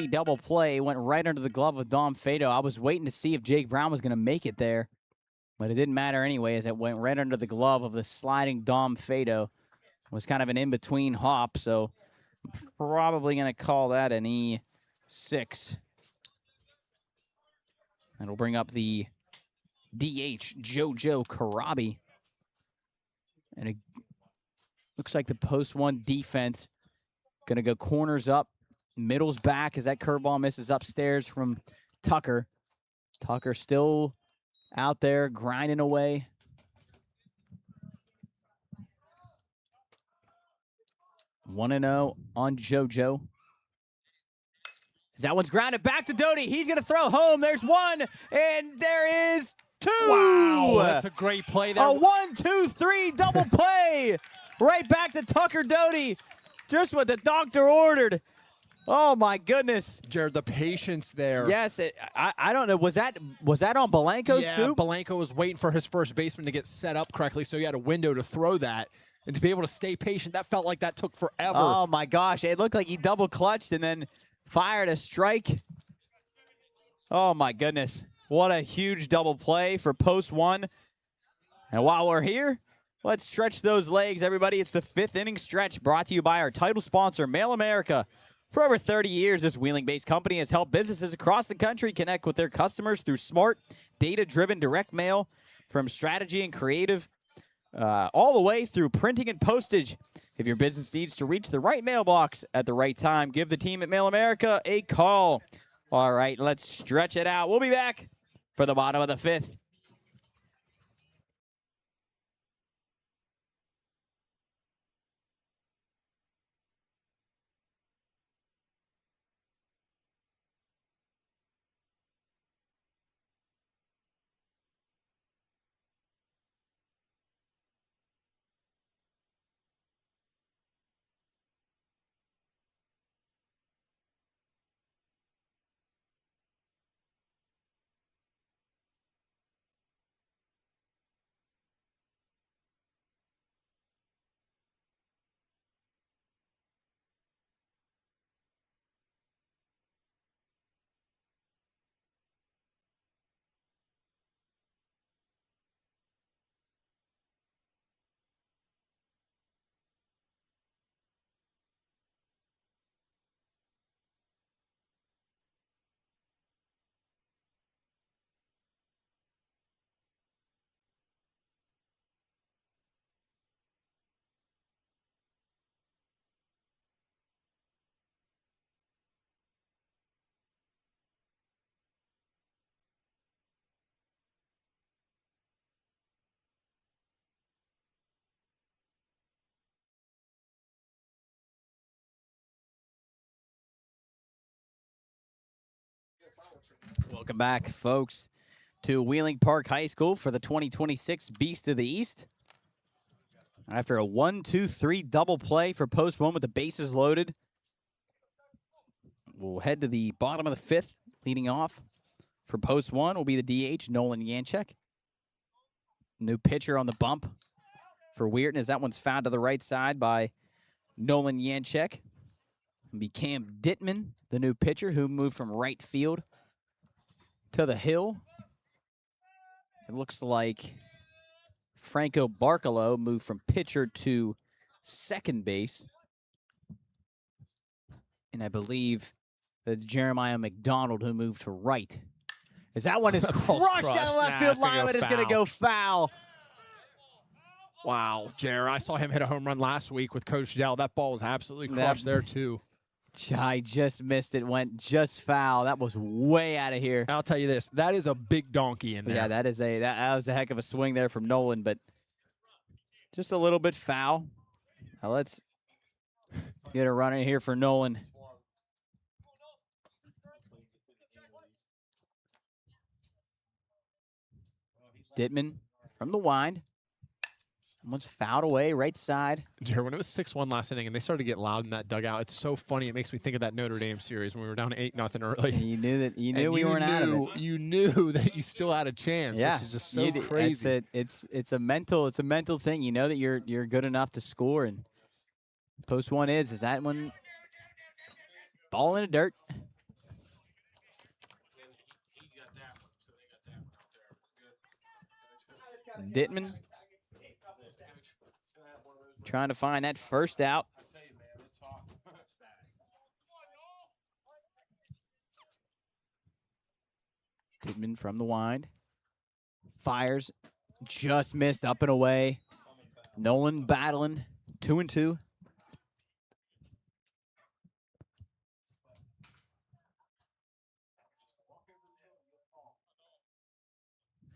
double play. Went right under the glove of Dom Fado. I was waiting to see if Jake Brown was going to make it there, but it didn't matter anyway, as it went right under the glove of the sliding Dom Fado. It was kind of an in-between hop, so probably going to call that an E6. That'll bring up the DH, JoJo Karabi. And it looks like the Post 1 defense going to go corners up, middles back as that curveball misses upstairs from Tucker. Tucker still out there grinding away. (1-0) on JoJo. As that one's grounded back to Doty. He's going to throw home. There's one, and there is two. Wow, that's a great play there. A 1-2-3 double play. Right back to Tucker Doty. Just what the doctor ordered. Oh, my goodness. Jared, the patience there. Yes, I don't know. Was that on Belanco's Yeah, soup? Belanco was waiting for his first baseman to get set up correctly, so he had a window to throw that. And to be able to stay patient, that felt like that took forever. Oh, my gosh. It looked like he double clutched and then fired a strike. Oh, my goodness. What a huge double play for post one. And while we're here, let's stretch those legs, everybody. It's the 5th inning stretch brought to you by our title sponsor, Mail America. For over 30 years, this Wheeling-based company has helped businesses across the country connect with their customers through smart, data-driven direct mail, from strategy and creative, all the way through printing and postage. If your business needs to reach the right mailbox at the right time, give the team at Mail America a call. All right, let's stretch it out. We'll be back for the bottom of the 5th. Welcome back, folks, to Wheeling Park High School for the 2026 Beast of the East. After a 1-2-3 double play for post one with the bases loaded, we'll head to the bottom of the 5th. Leading off for post one will be the DH, Nolan Yanchek. New pitcher on the bump for Weirton as that one's fouled to the right side by Nolan Yanchek. It'll be Cam Dittman, the new pitcher, who moved from right field to the hill. It looks like Franco Barcalo moved from pitcher to second base. And I believe that's Jeremiah McDonald who moved to right. As that one is crushed down the left field line, but it's going to go foul. Wow, Jared, I saw him hit a home run last week with Coach Dell. That ball was absolutely crushed there, too. I just missed it. Went just foul. That was way out of here. I'll tell you this. That is a big donkey in there. Yeah, that was a heck of a swing there from Nolan, but just a little bit foul. Now let's get a runner here for Nolan. Dittman from the wind. One's fouled away, right side. Jared, when it was 6-1 last inning and they started to get loud in that dugout, it's so funny. It makes me think of that Notre Dame series when we were down 8-0 early. And you knew we weren't out of it. You knew that you still had a chance, Yeah, which is just so crazy. It's a mental thing. You know that you're good enough to score, and post one is that one ball in the dirt. Dittman trying to find that first out. Dittman from the wind. Fires. Just missed up and away. Nolan battling. 2-2.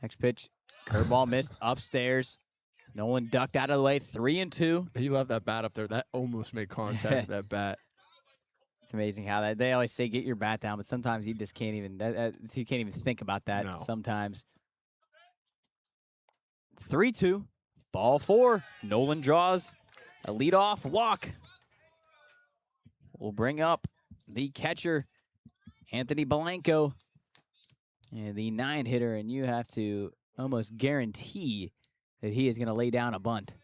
Next pitch. Curveball missed upstairs. Nolan ducked out of the way. 3-2. He left that bat up there. That almost made contact with that bat. It's amazing how that they always say get your bat down, but sometimes you just can't even you can't even think about that No. sometimes. 3-2, ball 4. Nolan draws a leadoff walk. We'll bring up the catcher, Anthony Belenko, and the 9-hitter, and you have to almost guarantee that he is going to lay down a bunt.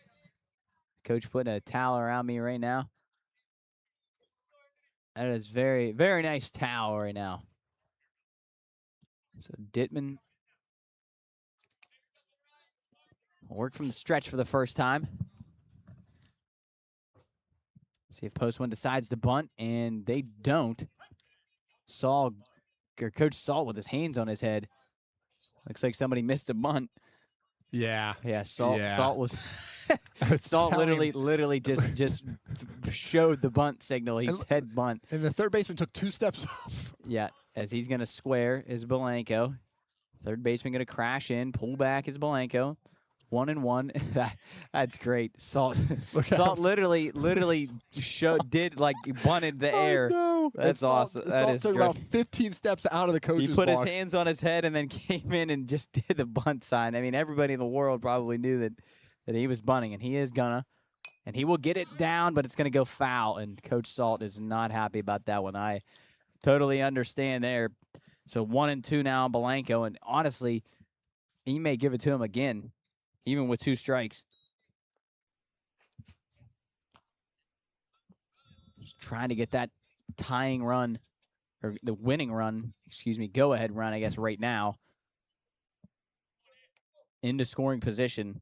Coach putting a towel around me right now. That is very, very nice towel right now. So Dittman will work from the stretch for the first time. See if Postman decides to bunt, and they don't. Coach Salt with his hands on his head. Looks like somebody missed a bunt. Yeah. Yeah, Salt was was Salt telling literally just showed the bunt signal. He said bunt. And the third baseman took 2 steps up. Yeah, as he's gonna square is Belenko. Third baseman gonna crash in, pull back is Belenko. 1-1. That's great. Salt literally bunted the air. No. That's awesome. That Salt is took great. about 15 steps out of the coach's He put box. his hands on his head and then came in and just did the bunt sign. I mean, everybody in the world probably knew that he was bunting, and he is gonna. And he will get it down, but it's going to go foul, and Coach Salt is not happy about that one. I totally understand there. So 1-2 now on Belenko, and honestly, he may give it to him again, even with 2 strikes. Just trying to get that tying run, or the winning run, go-ahead run, I guess, right now. Into scoring position.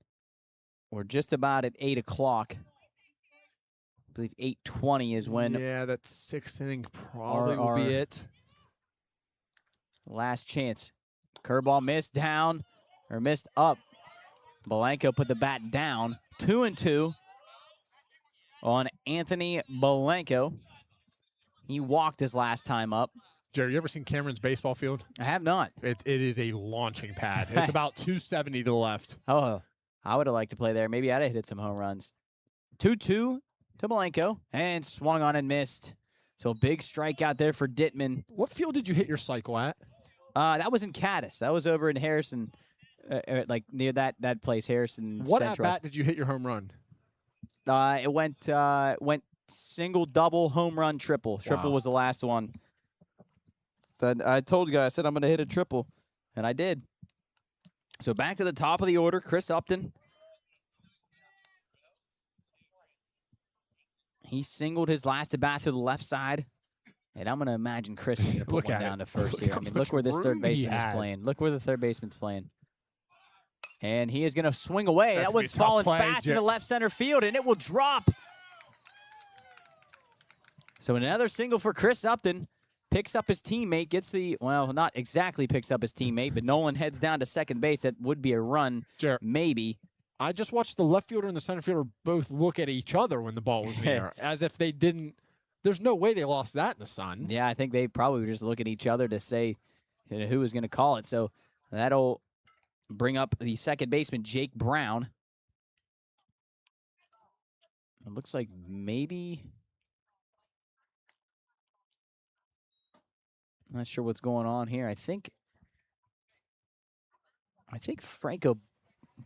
We're just about at 8 o'clock. I believe 8:20 is when Yeah, that 6th inning probably will be it. last chance. Curveball missed up. Belenko put the bat down. 2-2 on Anthony Belenko. He walked his last time up. Jerry, you ever seen Cameron's baseball field? I have not. It is a launching pad. It's about 270 to the left. Oh, I would have liked to play there. Maybe I'd have hit some home runs. 2-2 to Belenko, and swung on and missed. So a big strikeout there for Dittman. What field did you hit your cycle at? That was in Caddis. That was over in Harrison, like near that place, Harrison What Central. at-bat did you hit your home run? It went single, double, home run, triple. Triple Wow. was the last one. So I told you guys, I said I'm going to hit a triple, and I did. So back to the top of the order, Chris Upton. He singled his last at bat to the left side. And I'm going to imagine Chris is going to put Look one at down it. to first Look here. how I mean, much look where this third room he baseman is has. playing. Look where the third baseman's playing. And he is going to swing away. That's That gonna be one's a tough falling play, fast into left center field, and it will drop. So another single for Chris Upton. Picks up his teammate, not exactly picks up his teammate, but Nolan heads down to second base. That would be a run, Jared, maybe. I just watched the left fielder and the center fielder both look at each other when the ball was in the air, as if they didn't. There's no way they lost that in the sun. Yeah, I think they probably would just look at each other to say who was going to call it. So that'll bring up the second baseman, Jake Brown. It looks like maybe. I'm not sure what's going on here. I think Franco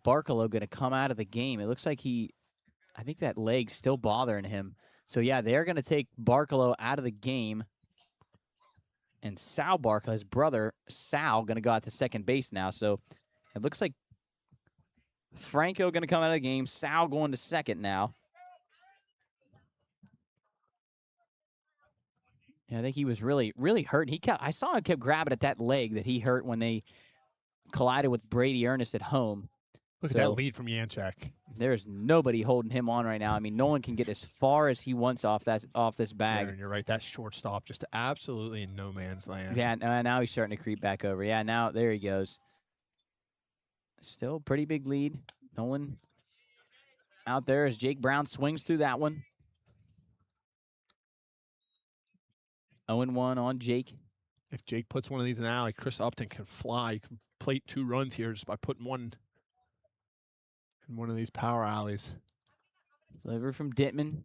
Barcolo going to come out of the game. It looks like I think that leg's still bothering him. So, yeah, they're going to take Barcolo out of the game. And Sal Barcolo, his brother, Sal, going to go out to second base now. So, it looks like Franco going to come out of the game. Sal going to second now. Yeah, I think he was really, really hurt. I saw him kept grabbing at that leg that he hurt when they collided with Brady Ernest at home. Look at that lead from Yanchek. There's nobody holding him on right now. I mean, Nolan can get as far as he wants off this bag. Jared, you're right. That shortstop just absolutely in no man's land. Yeah, now he's starting to creep back over. Yeah, now there he goes. Still pretty big lead. Nolan out there as Jake Brown swings through that one. 0-1 on Jake. If Jake puts one of these in the alley, Chris Upton can fly. You can plate 2 runs here just by putting one in one of these power alleys. Delivery from Dittman.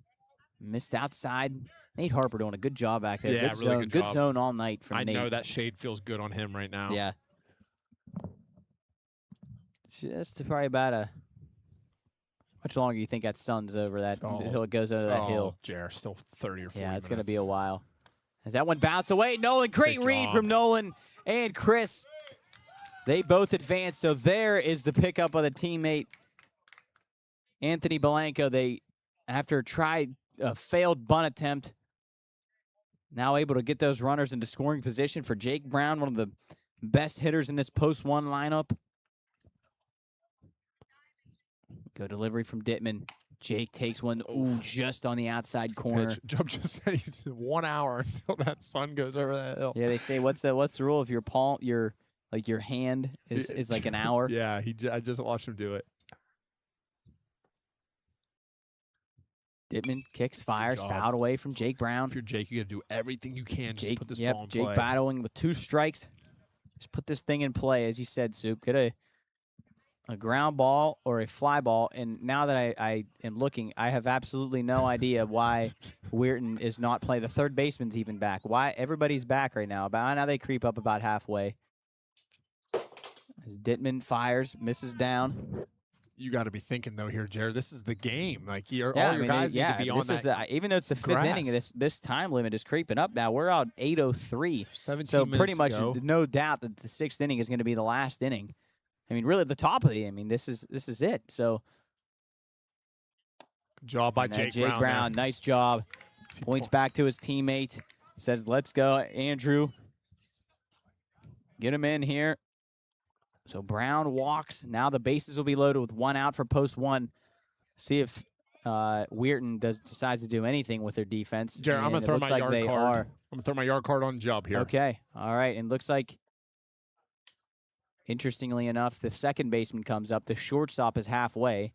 Missed outside. Nate Harper doing a good job back there. Yeah, good really zone, good job. zone all night from I Nate. know that shade feels good on him right now. Yeah. Just probably about a. Much longer you think that sun's over that until it goes over that hill? Jer, still 30 or 40 Yeah, it's going to minutes. be a while. As that one bounced away, Nolan, great Good read job. from Nolan and Chris. They both advanced, so there is the pickup of the teammate, Anthony Belanco. They, after a failed bunt attempt, now able to get those runners into scoring position for Jake Brown, one of the best hitters in this post-1 lineup. Good delivery from Dittman. Jake takes one, just on the outside corner. Job just said he's 1 hour until that sun goes over that hill. Yeah, they say what's the rule if your palm, your hand is like an hour? Yeah, I just watched him do it. Dittman kicks, fires, fouled away from Jake Brown. If you're Jake, you got to do everything you can just to put this ball in Jake play. battling with 2 strikes. Just put this thing in play, as you said, Soup. Get a ground ball or a fly ball. And now that I am looking, I have absolutely no idea why Weirton is not playing. The third baseman's even back. Why everybody's back right now? Now they creep up about halfway. As Dittman fires, misses down. You got to be thinking though here, Jared. This is the game. Like all your I guys need to be on that. Even though it's the 5th inning, this time limit is creeping up now. We're out 8:03. 17 so minutes pretty much to go. no doubt that the 6th inning is going to be the last inning. I mean, really, the top of the. I mean, this is it. So, Good job by Jake Brown. there. Nice job. Points back to his teammate. Says, "Let's go, Andrew. Get him in here." So Brown walks. Now the bases will be loaded with 1 out for post 1. See if Weirton decides to do anything with their defense. Jared, I'm And gonna throw it my looks like yard they card. are. I'm gonna throw my yard card on Job here. Okay. All right. And looks like, interestingly enough, the second baseman comes up. The shortstop is halfway.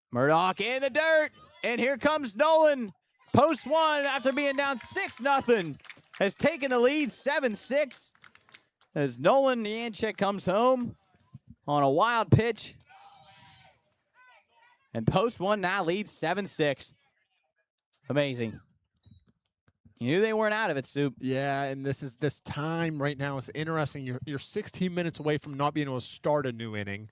Murdoch in the dirt. And here comes Nolan. Post 1 after being down 6-0. Has taken the lead 7-6. As Nolan Yanchek comes home on a wild pitch. And post 1 now leads 7-6. Amazing. You knew they weren't out of it, Soup. Yeah, and this time right now is interesting. You're 16 minutes away from not being able to start a new inning.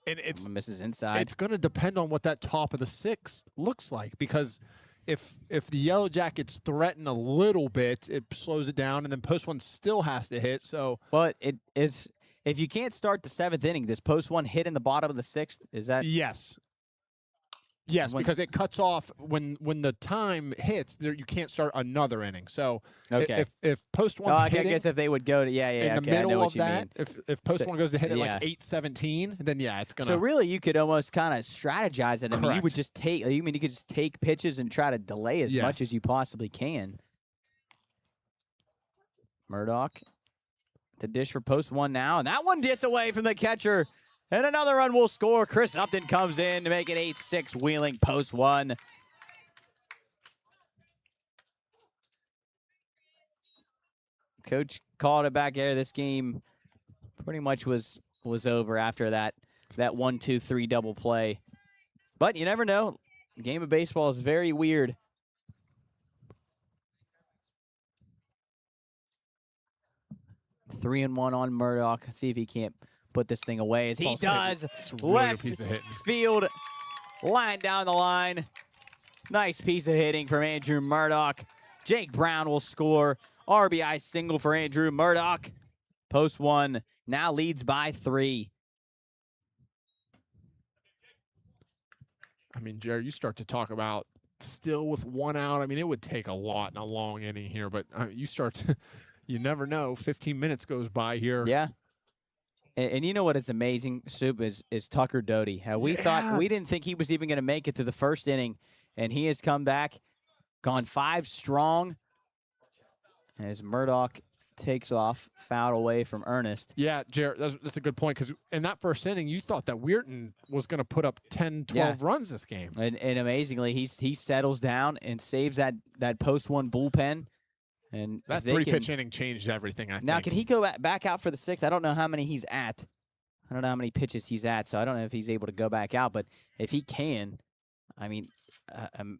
And it's misses inside. It's going to depend on what that top of the 6th looks like, because if the Yellow Jackets threaten a little bit, it slows it down, and then post 1 still has to hit. So, but it is, if you can't start the 7th inning, does post 1 hit in the bottom of the 6th? Is that Yes, because it cuts off when the time hits. There, you can't start another inning. So okay, if post 1's hitting, I guess if they would go to in the okay, middle I know what of you that, mean. if post 1 goes to hit at yeah. like 8:17, then it's gonna. So really, you could almost kind of strategize it. I mean, you would Correct. just take. You could just take pitches and try to delay as much Yes. as you possibly can. Murdoch, to dish for post 1 now, and that one gets away from the catcher. And another run will score. Chris Upton comes in to make it 8-6, Wheeling post 1. Coach called it back there. This game pretty much was over after that 1-2-3 double play. But you never know. The game of baseball is very weird. Three and one on Murdoch. Let's see if he can't put this thing away, as he Ball's does. It's a really good Left piece of hitting. field, line down the line. Nice piece of hitting from Andrew Murdoch. Jake Brown will score. RBI single for Andrew Murdoch. Post 1 now leads by 3. I mean, Jared, you start to talk about still with 1 out. I mean, it would take a lot in a long inning here, but you start to, you never know. 15 minutes goes by here. Yeah. And you know what is amazing, Soup, is Tucker Doty. How we thought, we didn't think he was even going to make it to the first inning, and he has come back, gone 5 strong, as Murdoch takes off, foul away from Ernest. Yeah, Jared, that's a good point, because in that first inning, you thought that Weirton was going to put up 10, 12 runs this game. And amazingly, he settles down and saves that post 1 bullpen. And that 3-pitch inning changed everything, I think. Now, can he go back out for the 6th? I don't know how many he's at. I don't know how many pitches he's at, so I don't know if he's able to go back out. But if he can, I mean,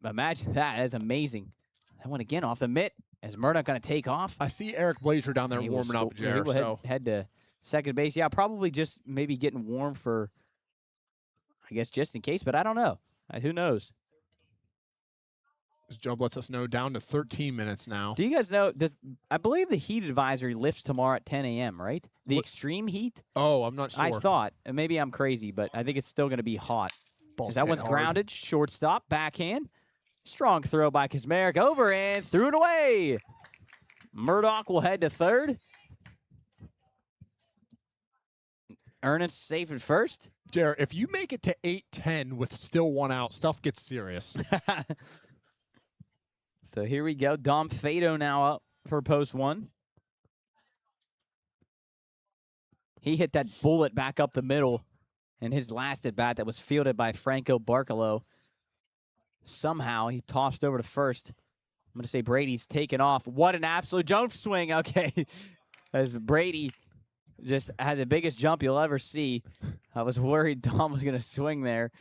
imagine that. That's amazing. That one again off the mitt. Is Murdoch going to take off? I see Eric Blazer down there He will warming up, he Jared. will So head to second base. Yeah, probably just maybe getting warm for, I guess, just in case. But I don't know. Who knows? as Job lets us know, down to 13 minutes now. Do you guys know? I believe the heat advisory lifts tomorrow at 10 a.m., right? The extreme heat? Oh, I'm not sure. I thought. And maybe I'm crazy, but I think it's still going to be hot. Ball's That hit one's hard. grounded. Shortstop. Backhand. Strong throw by Kazmarek. Over and threw it away. Murdoch will head to third. Ernest safe at first. Jared, if you make it to 8-10 with still one out, stuff gets serious. So here we go. Dom Fado now up for post one. He hit that bullet back up the middle in his last at bat that was fielded by Franco Barcalo. Somehow he tossed over to first. I'm going to say Brady's taken off. What an absolute jump swing. Okay. As Brady just had the biggest jump you'll ever see. I was worried Dom was going to swing there.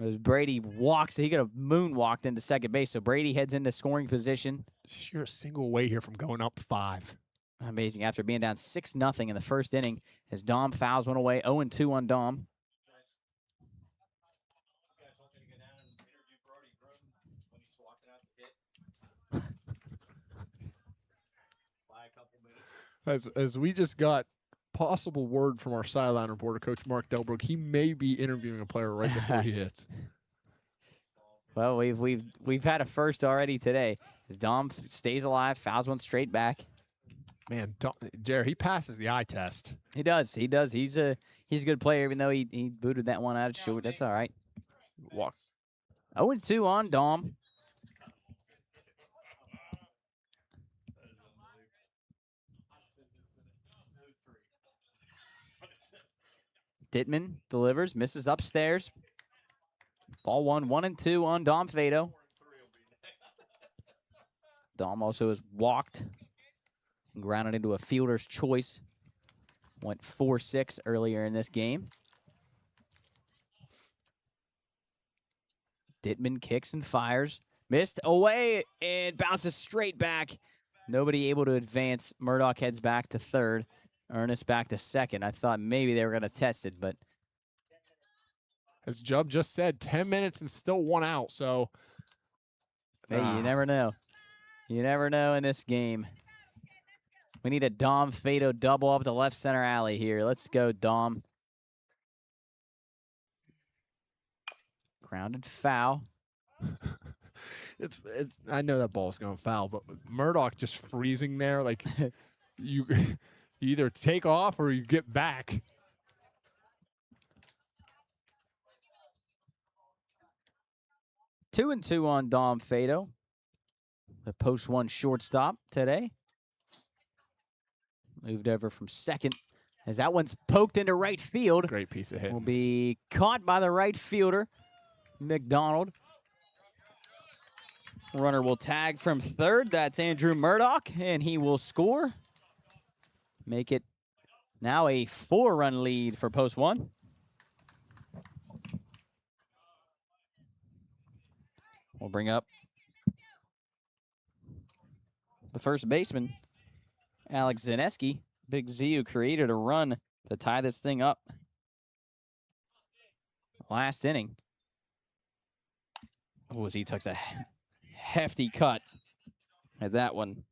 As Brady walks, he could have moonwalked into second base. So Brady heads into scoring position. You're a single away here from going up 5. Amazing. After being down 6-0 in the first inning, as Dom fouls one away. 0-2 on Dom. As we just got possible word from our sideline reporter, Coach Mark Delbrook, he may be interviewing a player right before he hits. Well, we've had a first already today. As Dom stays alive, fouls one straight back. Man, Jared, he passes the eye test. He does. He does. He's a good player, even though he booted that one out of short. That's all right. Walk. 0-2 on Dom. Dittman delivers, misses upstairs. Ball 1-2 on Dom Fado. Dom also has walked and grounded into a fielder's choice. Went 4-6 earlier in this game. Dittman kicks and fires. Missed away and bounces straight back. Nobody able to advance. Murdoch heads back to third. Ernest back to second. I thought maybe they were going to test it, but As Jubb just said, 10 minutes and still one out. So, hey, you never know. You never know in this game. We need a Dom Fado double up the left center alley here. Let's go, Dom. Grounded foul. it's. I know that ball's going to foul, but Murdoch just freezing there, like you either take off or you get back. Two and two on Dom Fado. The post one shortstop today. Moved over from second as that one's poked into right field. Great piece of hit. Will be caught by the right fielder, McDonald. Runner will tag from third. That's Andrew Murdoch, and he will score. Make it now a 4-run lead for post one. We'll bring up the first baseman, Alex Zaneski. Big Z, who created a run to tie this thing up. Last inning. Oh, Z took a hefty cut at that one.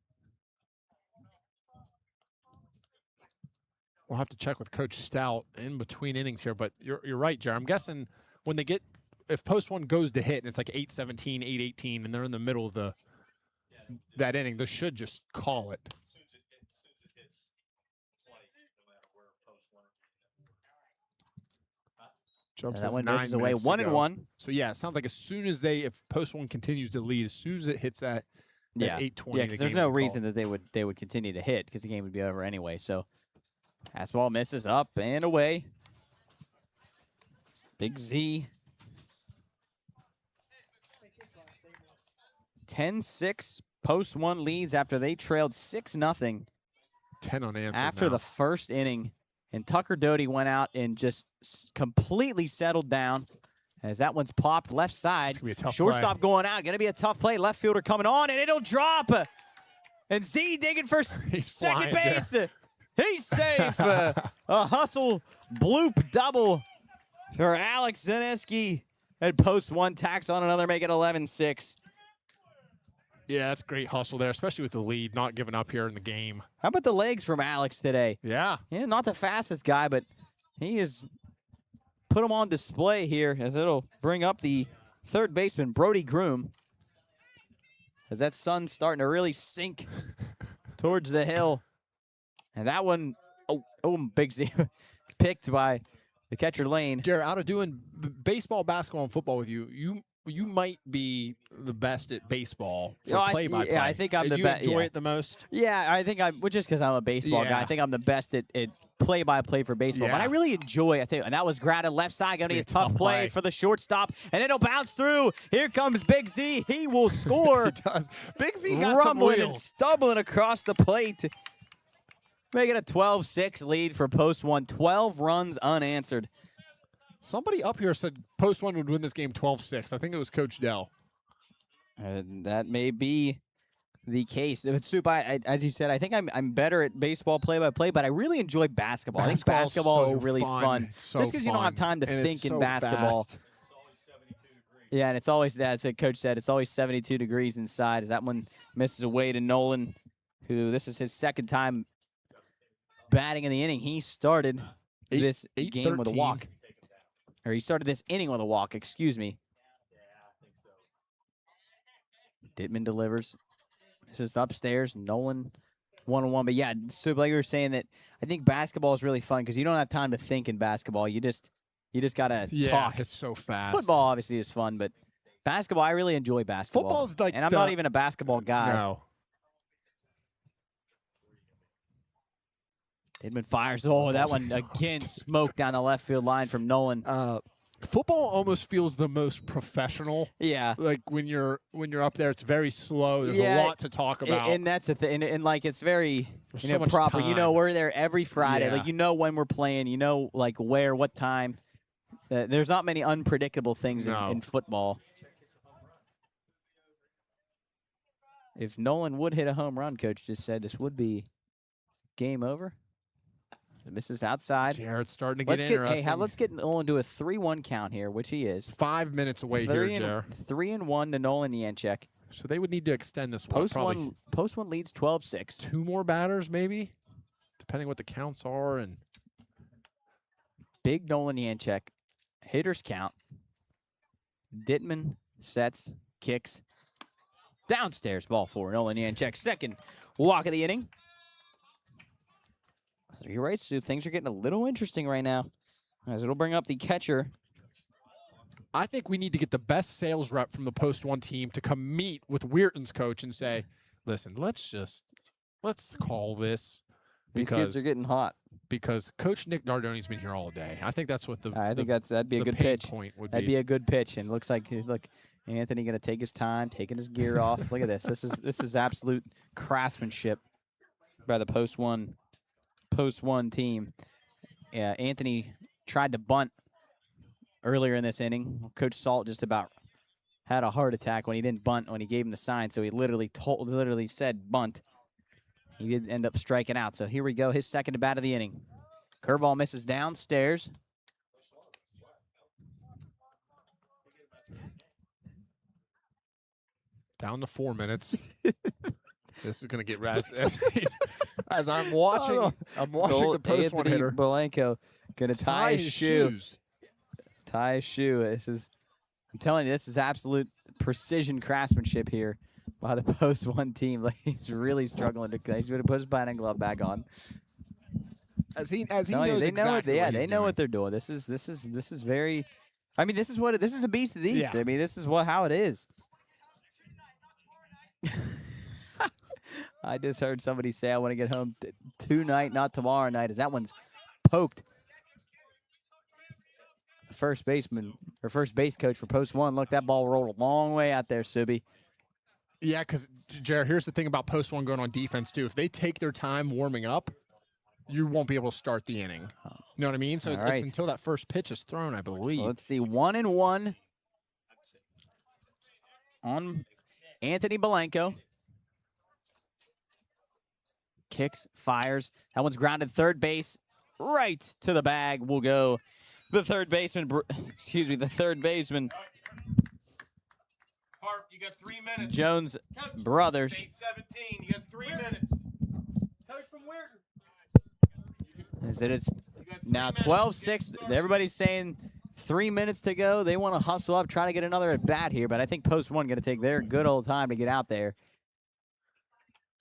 We'll have to check with Coach Stout in between innings here, but you're right, Jared. I'm guessing when they get, if post one goes to hit and it's like 8-17, 8-18, and they're in the middle of that inning, they should just call it. Jump That says one 9 misses away, minutes to 1-1. go. So yeah, it sounds like as soon as if post one continues to lead, as soon as it hits that Yeah, 8:20, yeah, because there's no reason that they would continue to hit because the game would be over anyway. So, fastball misses up and away. Big Z. 10-6 post one leads after they trailed 6-0 10 unanswered after now. the first inning. And Tucker Doty went out and just completely settled down As that one's popped left side. It's gonna be a tough Shortstop play. going out. Going to be a tough play. Left fielder coming on, and it'll drop. And Z digging for He's second flying, base. He's safe. A hustle bloop double for Alex Zaneski. And post one, tacks on another, make it 11-6. Yeah, that's great hustle there, especially with the lead, not giving up here in the game. How about the legs from Alex today? Yeah. Yeah, not the fastest guy, but he is put him on display here as it'll bring up the third baseman, Brody Groom. As that sun's starting to really sink towards the hill. And that one, big Z, picked by the catcher Lane. Jared, out of doing baseball, basketball, and football with you, you might be the best at baseball for play-by-play. Yeah, I think I'm Do the you best. enjoy it the most? Yeah, I think I'm, well, just because I'm a baseball guy, I think I'm the best at play-by-play for baseball. But Yeah. I really enjoy, I think, and that was grounded left side, going to be a tough play play. for the shortstop, and it'll bounce through. Here comes Big Z. He will score. He does. Big Z got some Rumbling and wheels. stumbling across the plate. Make it a 12-6 lead for Post 1. 12 runs unanswered. Somebody up here said Post 1 would win this game 12-6. I think it was Coach Dell. That may be the case. But Soup, as you said, I think I'm better at baseball play-by-play, but I really enjoy basketball. I think basketball so is really fun. It's so Just because you don't have fun. time to And think it's in so basketball. fast. Yeah, and it's always, that's what Coach said, it's always 72 degrees inside as that one misses away to Nolan, who this is his second time batting in the inning. He started this game with a 8-13. walk. Or he started this inning with a walk, excuse me. Dittman delivers. This is upstairs. Nolan 1-1. But yeah, so like you were saying that I think basketball is really fun because you don't have time to think in basketball. You just gotta talk. It's so fast. Football obviously is fun, but basketball, I really enjoy basketball. Football's like and I'm not even a basketball guy. No. Dittman fires. Oh, that one again smoked down the left field line from Nolan. Football almost feels the most professional. Yeah. Like when you're up there, it's very slow. There's Yeah, a lot to talk about. And that's the thing. And like it's very There's so much proper. You know, time. we're there every Friday. Yeah. Like you know when we're playing. You know like where, what time. There's not many unpredictable things in football. If Nolan would hit a home run, Coach just said this would be game over. This is outside. Jared's starting to get interesting. Let's get Nolan to a 3-1 count here, which he is. 5 minutes away here, Jared. 3-1 to Nolan Yanchek. So they would need to extend this one. Post Probably one leads 12-6. 2 more batters, maybe, depending what the counts are. And Big Nolan Yanchek. Hitters count. Dittman sets, kicks. Downstairs, ball 4. Nolan Yanchek, second walk of the inning. You're right, Sue. Things are getting a little interesting right now. As it'll bring up the catcher. I think we need to get the best sales rep from the Post 1 team to come meet with Weirton's coach and say, listen, let's call this. These kids are getting hot. Because Coach Nick Nardoni's been here all day. I think that's what I think that'd be a good pitch. Point would That'd be a good pitch. And it looks like Anthony going to take his time, taking his gear off. Look at this. This is absolute craftsmanship by the Post 1 team. Anthony tried to bunt earlier in this inning. Coach Salt just about had a heart attack when he didn't bunt when he gave him the sign. So he literally said bunt. He did end up striking out. So here we go. His second at bat of the inning. Curveball misses downstairs. Down to 4 minutes. This is going to get as I'm watching. I'm watching the Post 1 hitter. Blanco gonna tie his shoe. Tie his shoe. I'm telling you, this is absolute precision craftsmanship here by the Post 1 team. Like he's really struggling to. He's going to put his batting glove back on. As he Telling knows you, they exactly know what they he's know doing. what they're doing. This is very. I mean, this is the beast of the East. Yeah. I mean, this is how it is. I just heard somebody say I want to get home tonight, not tomorrow night, as that one's poked. First baseman or first base coach for Post 1. Look, that ball rolled a long way out there, Subi. Yeah, because, Jared, here's the thing about Post 1 going on defense, too. If they take their time warming up, you won't be able to start the inning. You know what I mean? So All it's right. until that first pitch is thrown, I believe. So let's see. 1-1 on Anthony Belenko. Kicks, fires. That one's grounded third base. Right to the bag will go the third baseman. The third baseman. Harp, you got 3 minutes. Jones brothers. 8:17. You got 3 minutes. Coach from Weirton. Is it? It's You got 3 now minutes. 12-6. Get started. Everybody's saying 3 minutes to go. They want to hustle up, try to get another at bat here, but I think Post 1 going to take their good old time to get out there.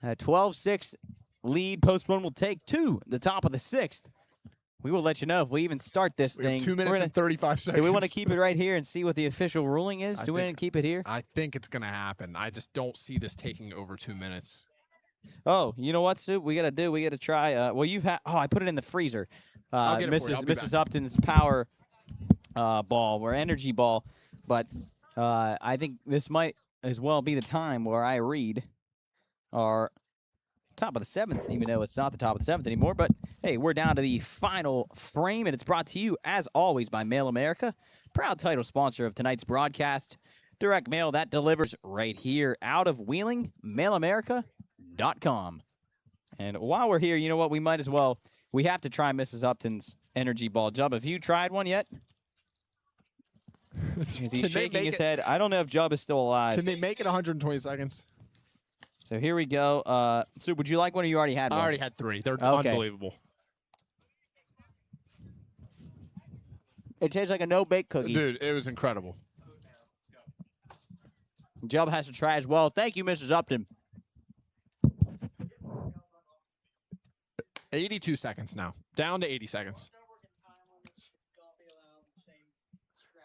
12-6 lead. Post 1 will take 2, the top of the 6th. We will let you know if we even start this We thing. have 2 minutes We're gonna- and 35 seconds. Do we want to keep it right here and see what the official ruling is? I Do we want think- to keep it here? I think it's going to happen. I just don't see this taking over 2 minutes. Oh, you know what, Sue? We got to try. Well, you've had. Oh, I put it in the freezer. I'll get it for you. I'll be Mrs. back. Upton's power ball or energy ball, but I think this might as well be the time where I read our top of the 7th, even though it's not the top of the 7th anymore. But hey, we're down to the final frame, and it's brought to you as always by Mail America, proud title sponsor of tonight's broadcast. Direct mail that delivers right here out of Wheeling, mailamerica.com. And while we're here, you know what? We might as well. We have to try Mrs. Upton's energy ball. Jubb, have you tried one yet? Is he Can they shaking make his it- head? I don't know if Jubb is still alive. Can they make it 120 seconds? So here we go. Sue, would you like one or you already had I one? already had 3. They're Okay. unbelievable. It tastes like a no-bake cookie. Dude, it was incredible. Jubb has to try as well. Thank you, Mrs. Upton. 82 seconds now. Down to 80 seconds.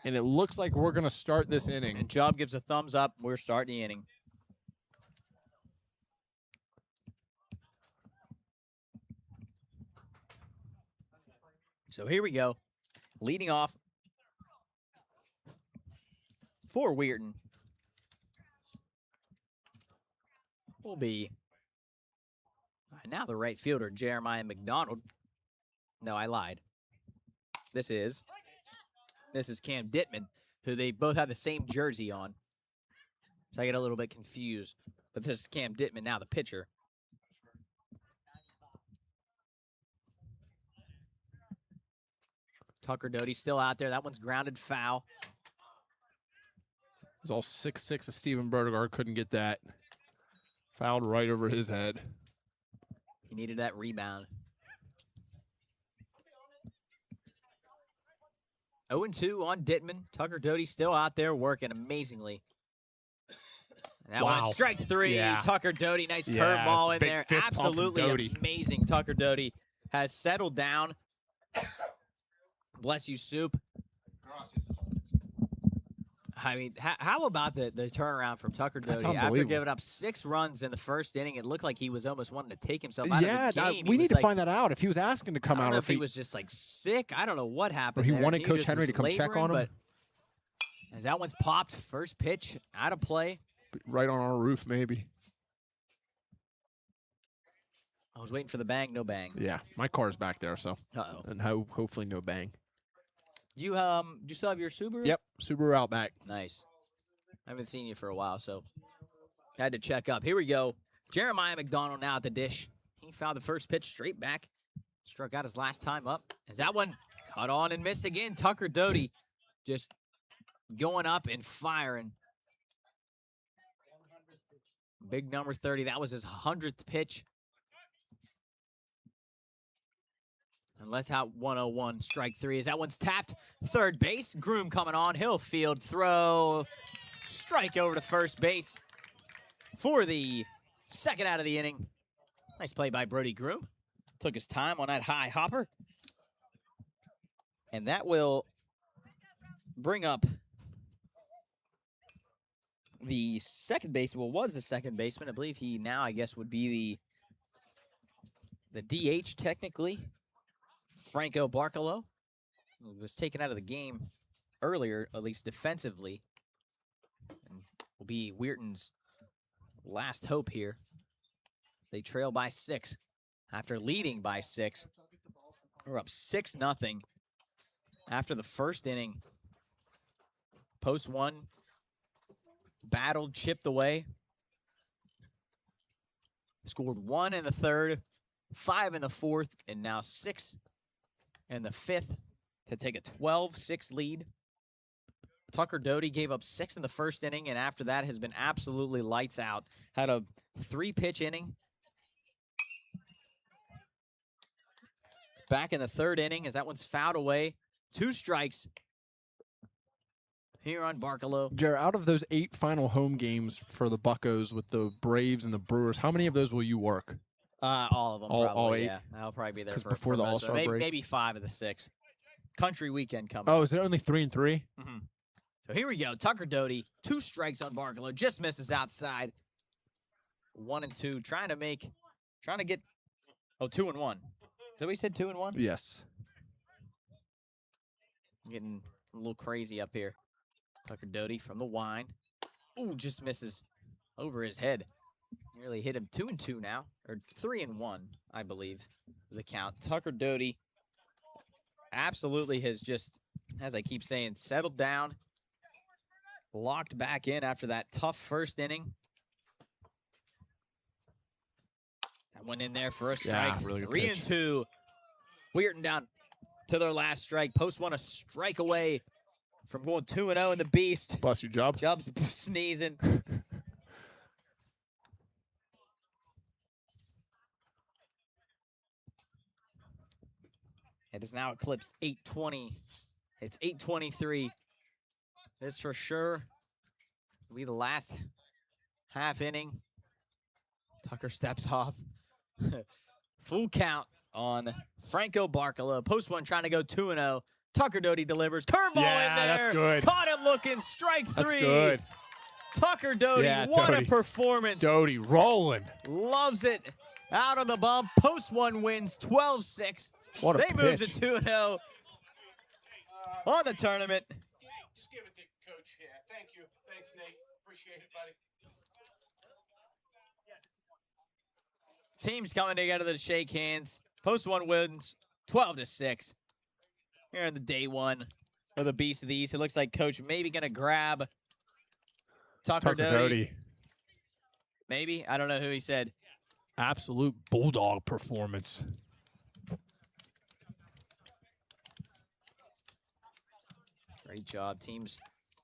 And it looks like we're going to start this inning. And Jubb gives a thumbs up. We're starting the inning. So here we go. Leading off for Weirton will be now the right fielder, Jeremiah McDonald. No, I lied. This is Cam Dittman, who they both have the same jersey on. So I get a little bit confused. But this is Cam Dittman, now the pitcher. Tucker Doty still out there. That one's grounded foul. It's all 6'6" of Steven Berdegaard. Couldn't get that. Fouled right over his head. He needed that rebound. 0-2 on Dittman. Tucker Doty still out there working amazingly. And that one, Wow. strike 3. Yeah. Tucker Doty, nice Yeah, curveball in big there. fist pump from Absolutely Doty. amazing. Tucker Doty has settled down. Bless you, Soup. I mean, how about the turnaround from Tucker That's Doty? After unbelievable. giving up 6 runs in the first inning, it looked like he was almost wanting to take himself out Yeah, of the game. we He need was to like, find that out. If he was asking to come I don't out, know or if he was just like sick. I don't know what happened. he there. wanted Coach just Henry was to come check laboring, on him. But as that one's popped, first pitch out of play. right on our roof, maybe. I was waiting for the bang, no bang. Yeah, my car's back there, so Uh-oh. and hopefully no bang. You still have your Subaru? Yep, Subaru Outback. Nice. I haven't seen you for a while, so had to check up. Here we go. Jeremiah McDonald now at the dish. He found the first pitch straight back. Struck out his last time up. As that one cut on and missed again. Tucker Doty just going up and firing. Big number 30. That was his 100th pitch. And let's out 101, strike 3. As that one's tapped, third base. Groom coming on. He'll field throw. Strike over to first base for the second out of the inning. Nice play by Brody Groom. Took his time on that high hopper. And that will bring up the second baseman. Well, was the second baseman. I believe he now, I guess, would be the DH technically. Franco Barcalo was taken out of the game earlier, at least defensively. And will be Weirton's last hope here. They trail by 6 after leading by 6. We're up 6-0 after the first inning. Post 1 battled, chipped away. Scored 1 in the third, 5 in the fourth, and now 6 in the fifth to take a 12-6 lead. Tucker Doty gave up 6 in the first inning, and after that has been absolutely lights out. Had a 3-pitch inning. Back in the third inning as that one's fouled away. 2 strikes here on Barkalow. Jared, out of those 8 final home games for the Buccos with the Braves and the Brewers, how many of those will you work? All of them, All probably. 8? Yeah, I'll probably be there 'Cause for before the most of All-Star them. break? Maybe 5 of the 6. Country weekend coming. Oh, is it only 3 and 3? So here we go. Tucker Doty, 2 strikes on Barkalow, just misses outside. 1 and 2, trying to get 2 and 1. Is that what he said? 2 and 1? Yes. Getting a little crazy up here. Tucker Doty from the wind. Ooh, just misses over his head. Nearly hit him. 2 and 2 now, or 3 and 1, I believe, the count. Tucker Doty absolutely has just, as I keep saying, settled down, locked back in after that tough first inning. That went in there for a strike. Yeah, really good 3 pitch. and 2. Weirton down to their last strike. Post 1 a strike away from going 2-0 in the Beast. Bless you, Job. Chubb's sneezing. It has now eclipsed 8:20. It's 8:23. This for sure will be the last half inning. Tucker steps off. Full count on Franco Barkalow. Post 1 trying to go 2-0. Tucker Doty delivers. Curveball in there. That's good. Caught him looking. Strike 3. That's good. Tucker Doty, Yeah, what Doty. a performance. Doty rolling. Loves it. Out on the bump. Post 1 wins 12-6. What a They move to pitch. 2-0 on the tournament. Just give it to Coach. Yeah, thank you. Thanks, Nate. Appreciate it, buddy. Teams coming together to shake hands. Post 1 wins 12-6. Here in the day 1 of the Beast of the East. It looks like Coach maybe going to grab Tucker Doty. Maybe. I don't know who he said. Absolute bulldog performance. Great job. Teams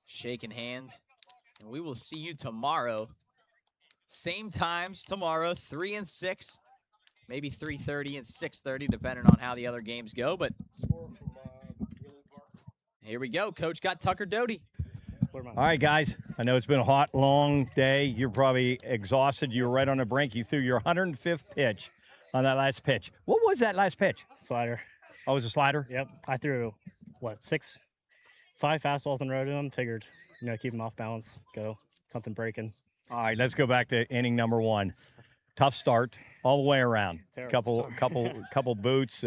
shaking hands. And we will see you tomorrow. Same times tomorrow, 3 and 6. Maybe 3:30 and 6:30, depending on how the other games go. But here we go. Coach got Tucker Doty. All right, guys. I know it's been a hot, long day. You're probably exhausted. You were right on the brink. You threw your 105th pitch on that last pitch. What was that last pitch? Slider. Oh, it was a slider? Yep. I threw, 5 fastballs in a row to him. Figured, keep him off balance. Go. Something breaking. All right, let's go back to inning number 1. Tough start all the way around. Terrible Couple boots.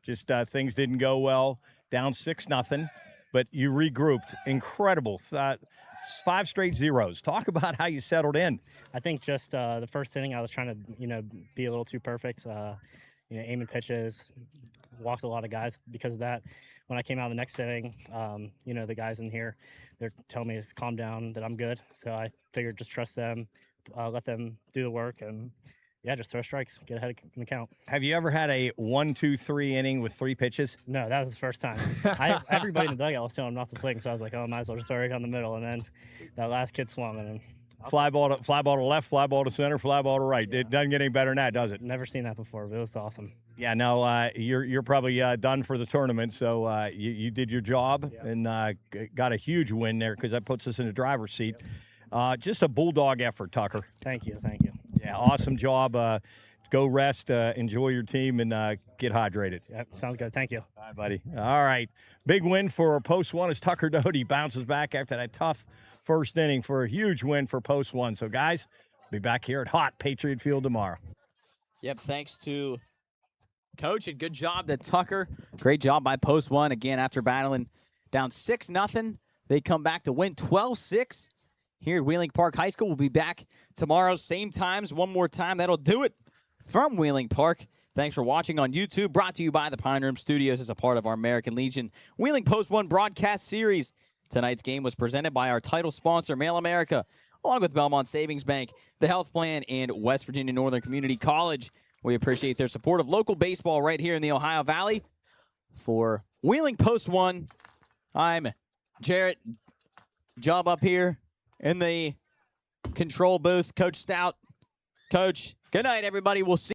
Things didn't go well. Down 6-0, but you regrouped. Incredible. 5 straight zeros. Talk about how you settled in. I think just the first inning, I was trying to, be a little too perfect. Aiming pitches, walked a lot of guys because of that. When I came out of the next inning, the guys in here, they're telling me to calm down, that I'm good. So I figured just trust them, let them do the work, and just throw strikes, get ahead in the count. Have you ever had a 1-2-3 inning with 3 pitches? No, that was the first time. Everybody in the dugout was telling him not to swing, so I was like, might as well just throw it down the middle. And then that last kid swung, and Fly ball to left, fly ball to center, fly ball to right. It doesn't get any better than that, does it? never seen that before, but it was awesome. Yeah, no, you're probably done for the tournament, so you did your job and got a huge win there because that puts us in the driver's seat. Just a bulldog effort, Tucker. Thank you. Yeah, awesome job. Go rest, enjoy your team, and get hydrated. Yep, sounds good. Thank you. All right, buddy. All right. Big win for Post 1 as Tucker Doty bounces back after that tough first inning for a huge win for Post 1. So, guys, be back here at Hot Patriot Field tomorrow. Yep, thanks to Coach, and good job to Tucker. Great job by Post 1. Again, after battling down 6-0, they come back to win 12-6 here at Wheeling Park High School. We'll be back tomorrow, same times, one more time. That'll do it from Wheeling Park. Thanks for watching on YouTube, brought to you by the Pine Room Studios as a part of our American Legion Wheeling Post 1 broadcast series. Tonight's game was presented by our title sponsor, Mail America, along with Belmont Savings Bank, the Health Plan, and West Virginia Northern Community College. We appreciate their support of local baseball right here in the Ohio Valley. For Wheeling Post 1, I'm Jarrett. Job up here in the control booth. Coach Stout. Coach, good night, everybody. We'll see